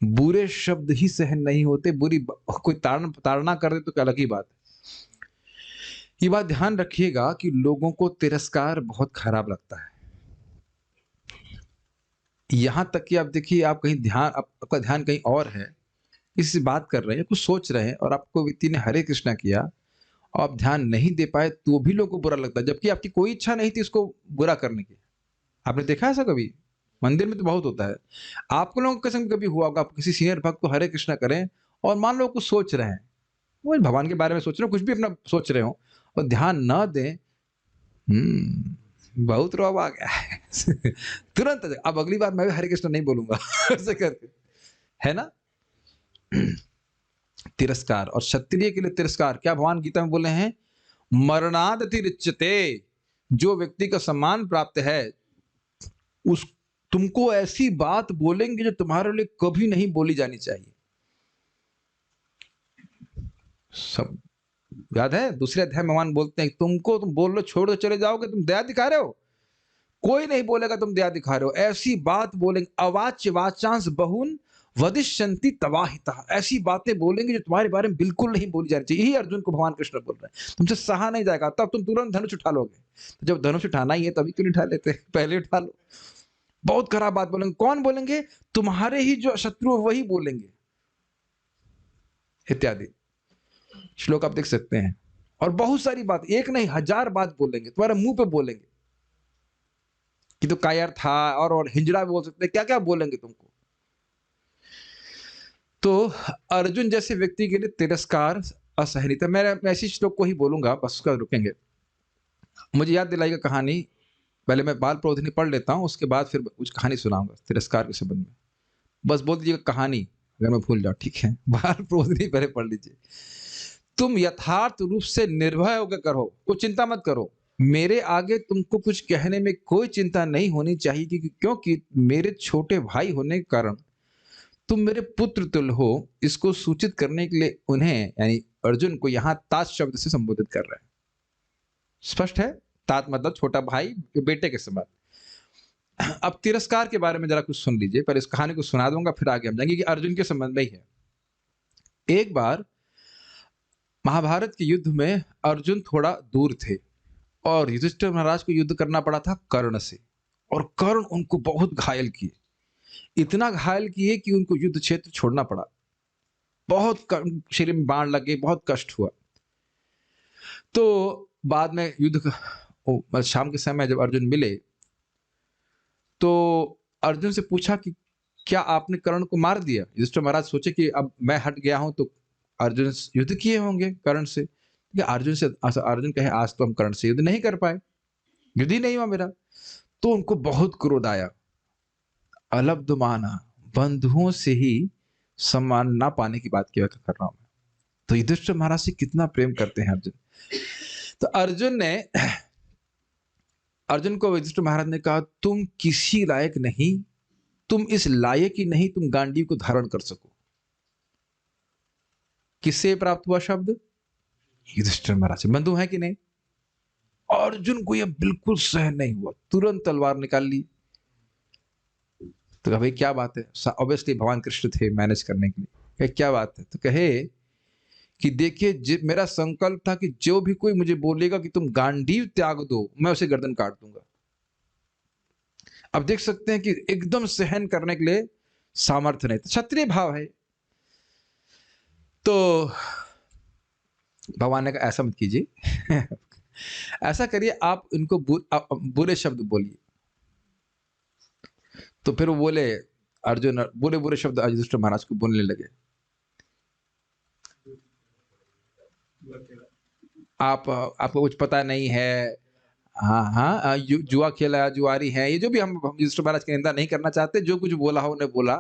बुरे शब्द ही सहन नहीं होते, कोई ताड़ना कर दे तो अलग ही बात है। ये बात ध्यान रखिएगा कि लोगों को तिरस्कार बहुत खराब लगता है। यहां तक कि आप देखिए, आप कहीं आपका ध्यान कहीं और है, किसी से बात कर रहे हैं, कुछ सोच रहे हैं, और आपको व्यक्ति ने हरे कृष्णा किया और आप ध्यान नहीं दे पाए, तो भी लोगों को बुरा लगता है, जबकि आपकी कोई इच्छा नहीं थी उसको बुरा करने की। आपने देखा ऐसा कभी? मंदिर में तो बहुत होता है। आपको लोगों के संग कभी हुआ होगा, आप किसी सीनियर भक्त को हरे कृष्णा करें और मान लो कुछ सोच रहे हैं, वो भगवान के बारे में सोच रहे हो, कुछ भी अपना सोच रहे हो और ध्यान ना दें, बहुत रौब आ गया है। तुरंत अब अगली बार मैं भी हरे कृष्ण नहीं बोलूंगा। ऐसे करके, है ना? तिरस्कार, और क्षत्रिय के लिए तिरस्कार क्या भगवान गीता में बोले हैं? मरणाद तिरिच्यते। जो व्यक्ति का सम्मान प्राप्त है, उस तुमको ऐसी बात बोलेंगे जो तुम्हारे लिए कभी नहीं बोली जानी चाहिए। सब याद है? दूसरे अध्याय में भगवान बोलते हैं तुम बोल लो छोड़ दो चले जाओगे, तुम दया दिखा रहे हो, कोई नहीं बोलेगा तुम दया दिखा रहे हो। ऐसी बात बोलेंगे, अवाच्य वाचांश बहुन वदिष्यन्ति तवाहितः, ऐसी बातें बोलेंगे जो तुम्हारे बारे में बिल्कुल नहीं बोली जानी चाहिए। यही अर्जुन को भगवान कृष्ण बोल रहे हैं, तुमसे सहा नहीं जाएगा, तब तुम तुरंत धनुष उठा लोगे। तो जब धनुष उठाना ही है तभी क्यों नहीं उठा लेते, पहले उठा लो। बहुत खराब बात बोलेंगे। कौन बोलेंगे? तुम्हारे ही जो शत्रु है वही बोलेंगे, इत्यादि श्लोक आप देख सकते हैं। और बहुत सारी बात, एक नहीं 1000 बात बोलेंगे, तुम्हारे मुंह पे बोलेंगे कि तो कायर था, और हिंजड़ा भी बोल सकते हैं, क्या क्या बोलेंगे तुमको। तो अर्जुन जैसे व्यक्ति के लिए तिरस्कार असहनीय है। मैं इसी श्लोक को ही बोलूंगा, बस उसका रुकेंगे। मुझे याद दिलाएगा कहानी, पहले मैं बाल प्रबोधिनी पढ़ लेता हूँ, उसके बाद फिर कुछ कहानी सुनाऊंगा तिरस्कार के संबंध में। बस बोल दीजिएगा कहानी अगर मैं भूल जाऊं, ठीक है। बाल प्रबोधिनी पहले पढ़ लीजिए। तुम यथार्थ रूप से निर्भय होकर करो, कुछ चिंता मत करो। मेरे आगे तुमको कुछ कहने में कोई चिंता नहीं होनी चाहिए, क्योंकि मेरे छोटे भाई होने के कारण तुम मेरे पुत्र तुल्य हो। इसको सूचित करने के लिए उन्हें, यानी अर्जुन को यहाँ तात शब्द से संबोधित कर रहे हैं। स्पष्ट है, तात मतलब छोटा भाई, बेटे के समान। अब तिरस्कार के बारे में जरा कुछ सुन लीजिए, पर इस कहानी को सुना दूंगा, फिर आगे हम जाएंगे कि अर्जुन के संबंध में ही है। एक बार महाभारत के युद्ध में अर्जुन थोड़ा दूर थे और युधिष्ठिर महाराज को युद्ध करना पड़ा था कर्ण से, और कर्ण उनको बहुत घायल किए, इतना घायल किए कि उनको युद्ध क्षेत्र छोड़ना पड़ा। बहुत शरीर में बाण लगे, बहुत कष्ट हुआ। तो बाद में शाम के समय जब अर्जुन मिले तो अर्जुन से पूछा कि क्या आपने कर्ण को मार दिया? युधिष्ठिर महाराज सोचे कि अब मैं हट गया हूं तो अर्जुन युद्ध किए होंगे कर्ण से। अर्जुन कहे आज तो हम कर्ण से युद्ध नहीं कर पाए, युद्ध ही नहीं हुआ मेरा। तो उनको बहुत क्रोध आया। अलब्धमाना, बंधुओं से ही सम्मान ना पाने की बात की व्याख्या कर रहा हूं मैं। तो युधिष्ठिर महाराज से कितना प्रेम करते हैं अर्जुन। तो अर्जुन को युधिष्ठिर महाराज ने कहा, तुम किसी लायक नहीं, तुम इस लायक ही नहीं तुम गांडीव को धारण कर सको। किससे प्राप्त हुआ शब्द? युधिष्ठिर महाराज से। बंधु है कि नहीं? अर्जुन को यह बिल्कुल सहन नहीं हुआ, तुरंत तलवार निकाल ली। तो भाई क्या बात है? ऑब्वियसली भगवान कृष्ण थे मैनेज करने के लिए। क्या बात है? तो कहे कि देखिए, मेरा संकल्प था कि जो भी कोई मुझे बोलेगा कि तुम गांडीव त्याग दो, मैं उसे गर्दन काट दूंगा। अब देख सकते हैं कि एकदम सहन करने के लिए सामर्थ्य नहीं, तो क्षत्रिय भाव है। तो भगवान ने कहा ऐसा मत कीजिए ऐसा करिए, आप इनको बुरे शब्द बोलिए। तो फिर वो बोले, अर्जुन बुरे बुरे शब्द युधिष्ठिर महाराज को बोलने लगे। आपको कुछ पता नहीं है, हाँ जुआ खेला, जुआरी है, ये जो भी हम युधिष्ठिर महाराज की निंदा नहीं करना चाहते, जो कुछ बोला हो उन्हें बोला।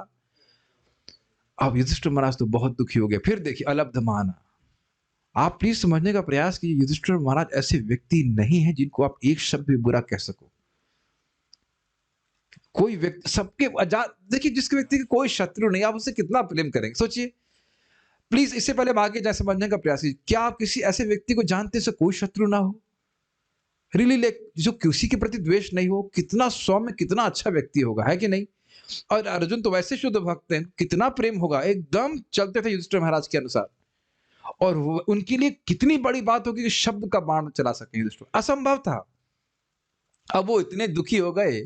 अब युधिष्ठिर महाराज तो बहुत दुखी हो गए। फिर देखिए, अलब्धमाना, आप प्लीज समझने का प्रयास कीजिए, युधिष्ठिर महाराज ऐसे व्यक्ति नहीं है जिनको आप एक शब्द भी बुरा कह सको। कोई व्यक्ति सबके देखिए, जिसके व्यक्ति के कोई शत्रु नहीं, आप उससे कितना प्रेम करेंगे, सोचिए। प्लीज इससे पहले हम आगे जाए समझने का प्रयास कीजिए, क्या आप किसी ऐसे व्यक्ति को जानते हैं कोई शत्रु ना हो? रियली जो किसी के प्रति द्वेष नहीं हो, कितना सौम्य, कितना अच्छा व्यक्ति होगा, है कि नहीं? और अर्जुन तो वैसे शुद्ध भक्त हैं, कितना प्रेम होगा, एकदम चलते थे युधिष्ठिर महाराज के अनुसार। और उनके लिए कितनी बड़ी बात होगी कि शब्द का बाण चला सके युधिष्ठिर, असंभव था। अब वो इतने दुखी हो गए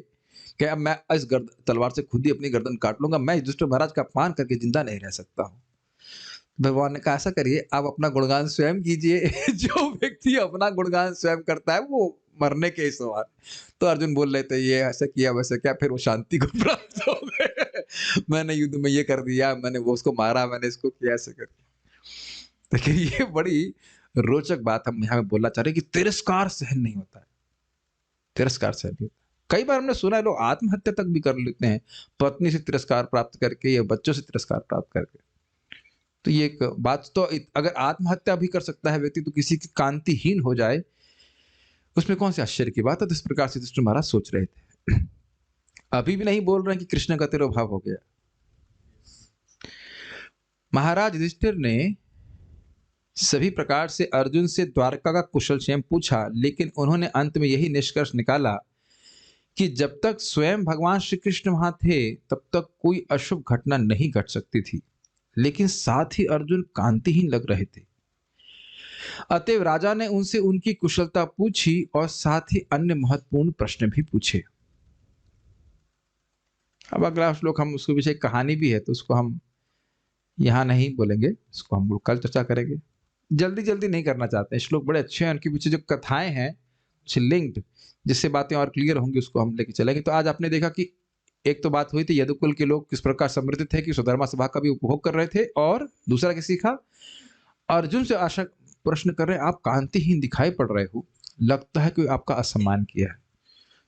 कि अब मैं इस तलवार से खुद ही अपनी गर्दन काट लूंगा, मैं युधिष्ठिर महाराज का अपमान करके जिंदा नहीं रह सकता हूं। भगवान ने कहा ऐसा करिए, आप अपना गुणगान स्वयं कीजिए जो व्यक्ति अपना गुणगान स्वयं करता है वो मरने के ही समान। तो अर्जुन बोल रहे थे, ये ऐसा किया वैसा क्या, फिर वो शांति को प्राप्त हो गए मैंने युद्ध में ये कर दिया, मैंने वो उसको मारा, मैंने इसको किया, ऐसा कर दिया। देखिए, ये बड़ी रोचक बात हम यहाँ बोलना चाह रहे हैं कि तिरस्कार सहन नहीं होता है, तिरस्कार सहन नहीं होता। कई बार हमने सुना है लोग आत्महत्या तक भी कर लेते हैं, पत्नी से तिरस्कार प्राप्त करके या बच्चों से तिरस्कार प्राप्त करके। तो ये एक बात, तो अगर आत्महत्या भी कर सकता है व्यक्ति, तो किसी की कांतिहीन हो जाए उसमें कौन सी आश्चर्य की बात है? तो इस प्रकार से युधिष्ठिर महाराज सोच रहे थे। अभी भी नहीं बोल रहे हैं कि कृष्ण का तिरोभाव हो गया। महाराज युधिष्ठिर ने सभी प्रकार से अर्जुन से द्वारका का कुशल क्षेम पूछा, लेकिन उन्होंने अंत में यही निष्कर्ष निकाला कि जब तक स्वयं भगवान श्री कृष्ण वहां थे तब तक कोई अशुभ घटना नहीं घट सकती थी, लेकिन साथ ही अर्जुन कांतिहीन लग रहे थे। अतएव राजा ने उनसे उनकी कुशलता पूछी और साथ ही अन्य महत्वपूर्ण प्रश्न भी पूछे। अब अगला श्लोक हम उसके पीछे एक कहानी भी है, तो उसको हम यहाँ नहीं बोलेंगे, इसको हम लोग कल चर्चा करेंगे। जल्दी जल्दी नहीं करना चाहते हैं, श्लोक बड़े अच्छे हैं, उनके पीछे जो कथाएं हैं लिंक्ड, जिससे बातें और क्लियर होंगी, उसको हम लेके चलेंगे। तो आज आपने देखा कि एक तो बात हुई थी यदुकुल के लोग किस प्रकार समृद्ध थे कि सुधर्मा सभा का भी उपभोग कर रहे थे, और दूसरा क्या सीखा, अर्जुन से आशा प्रश्न कर रहे हैं, आप कांतिहीन दिखाई पड़ रहे हो, लगता है कोई आपका असम्मान किया है।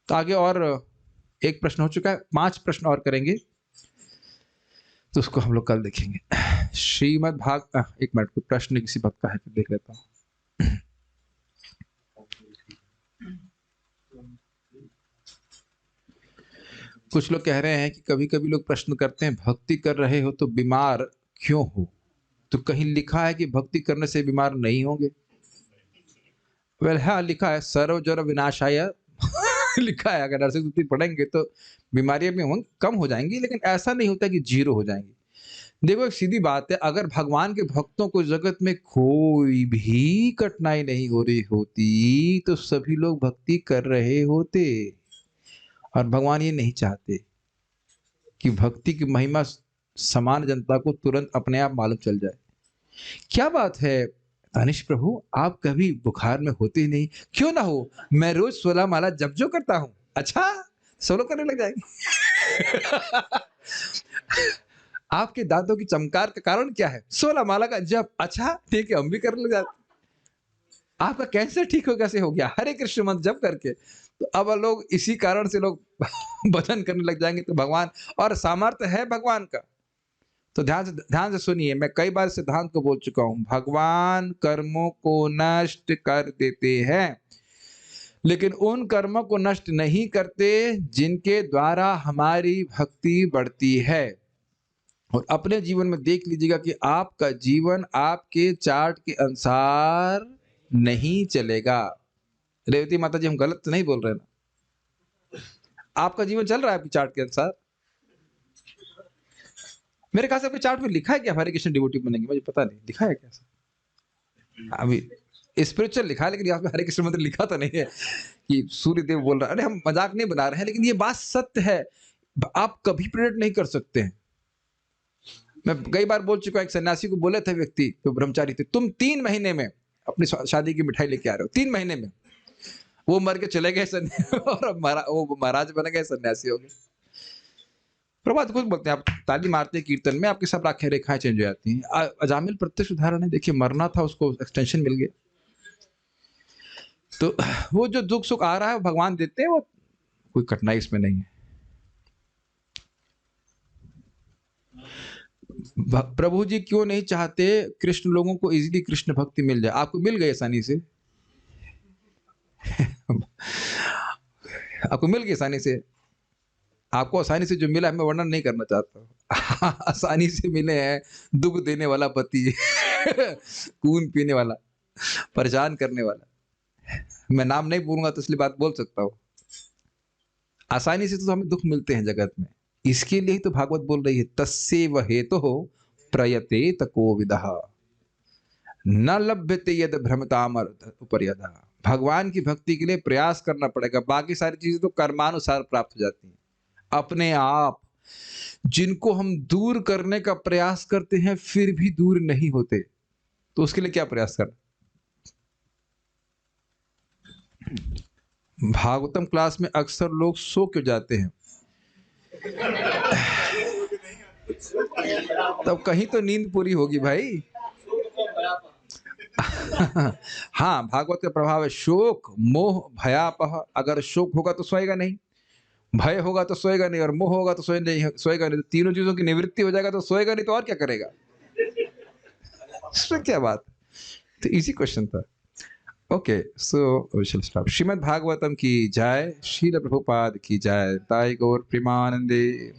तो आगे और एक प्रश्न हो चुका है, 5 प्रश्न और करेंगे, तो उसको हम लोग कल देखेंगे। श्रीमद् भाग एक मिनट, कोई प्रश्न किसी भक्त का है तो देख लेता हूँ। कुछ लोग कह रहे हैं कि कभी कभी लोग प्रश्न करते हैं, भक्ति कर रहे हो तो बीमार क्यों हो? तो कहीं लिखा है कि भक्ति करने से बीमार नहीं होंगे? वेल हाँ, लिखा है सर्व जड़ विनाशाय लिखा है, अगर नरसिंह स्तुति पढ़ेंगे तो बीमारियां भी होंगी, कम हो जाएंगी, लेकिन ऐसा नहीं होता कि जीरो हो जाएंगी। देखो एक सीधी बात है, अगर भगवान के भक्तों को जगत में कोई भी कठिनाई नहीं हो रही होती तो सभी लोग भक्ति कर रहे होते, और भगवान ये नहीं चाहते कि भक्ति की महिमा समान जनता को तुरंत अपने आप मालूम चल जाए। क्या बात है दानिश प्रभु, आप कभी बुखार में होते ही नहीं? क्यों ना हो, मैं रोज 16 माला जप जो करता हूं। अच्छा, सोलो करने लग जाएंगे। आपके दांतों की चमकार का कारण क्या है? 16 माला का जप। अच्छा ठीक है, हम भी करने लग जाते। आपका कैंसर ठीक हो कैसे हो गया? हरे कृष्ण मंत्र जप करके। तो अब लोग इसी कारण से लोग भजन करने लग जाएंगे। तो भगवान, और सामर्थ्य है भगवान का, तो ध्यान से सुनिए, मैं कई बार सिद्धांत को बोल चुका हूं, भगवान कर्मों को नष्ट कर देते हैं, लेकिन उन कर्मों को नष्ट नहीं करते जिनके द्वारा हमारी भक्ति बढ़ती है। और अपने जीवन में देख लीजिएगा कि आपका जीवन आपके चार्ट के अनुसार नहीं चलेगा। रेवती माता जी, हम गलत तो नहीं बोल रहे ना? आपका जीवन चल रहा है आपकी चार्ट के अनुसार? मेरे ख्याल से आपके चार्ट में लिखा है क्या हरे कृष्ण डिवोटी बनेंगे? मुझे पता नहीं लिखा है क्या। अभी स्पिरिचुअल लिखा है, लेकिन यहाँ पे हरे कृष्ण मंत्र लिखा तो नहीं है कि सूर्य देव बोल रहा है। अरे हम मजाक नहीं बना रहे हैं, लेकिन ये बात सत्य है, आप कभी प्रेडिक्ट नहीं कर सकते हैं। मैं कई बार बोल चुका, एक सन्यासी को बोले थे व्यक्ति, तो ब्रह्मचारी थे, तुम 3 महीने में अपनी शादी की मिठाई लेके आ रहे हो, 3 महीने में। वो मर के चले गए और वो महाराज बन गए, सन्यासी हो गए। प्रभात खुद बोलते हैं, आप ताली मारते हैं कीर्तन में, आपकी सब आंखें रेखाएं चेंज हो जाती हैं। अजामिल प्रत्यक्ष उदाहरण है, देखिए मरना था, उसको एक्सटेंशन मिल गया। तो वो जो दुख सुख आ रहा है भगवान देते हैं, वो कोई कठिनाई इसमें नहीं है। प्रभु जी क्यों नहीं चाहते कृष्ण लोगों को इजीली कृष्ण भक्ति मिल जाए? आपको मिल गई आसानी से। आपको मिल गई आसानी से। आपको आसानी से जो मिला है मैं वर्णन नहीं करना चाहता। आसानी से मिले हैं दुख देने वाला पति, खून पीने वाला, परेशान करने वाला। मैं नाम नहीं बोलूंगा तो इसलिए बात बोल सकता हूँ। आसानी से तो हमें दुख मिलते हैं जगत में, इसके लिए तो भागवत बोल रही है, तस्यैव हेतुः प्रयते तको विदः न लभ्यते यद भ्रमताम उपर्यदः। भगवान की भक्ति के लिए प्रयास करना पड़ेगा, बाकी सारी चीजें तो कर्मानुसार प्राप्त हो जाती हैं अपने आप। जिनको हम दूर करने का प्रयास करते हैं फिर भी दूर नहीं होते, तो उसके लिए क्या प्रयास करना? भागवतम क्लास में अक्सर लोग सो क्यों जाते हैं? तब कहीं तो नींद पूरी होगी भाई। हाँ, भागवत का प्रभाव है शोक मोह भयापह। अगर शोक होगा तो सोएगा नहीं, भय होगा तो सोएगा नहीं, और मोह होगा तो सोएगा नहीं। तो तीनों चीजों की निवृत्ति हो जाएगा तो सोएगा नहीं, तो और क्या करेगा? इसमें क्या बात? तो इजी क्वेश्चन था। Okay, so we shall stop. Shrimad Bhagavatam की जय, श्रील प्रभुपाद की जय, ताई गौर प्रेमानंदे।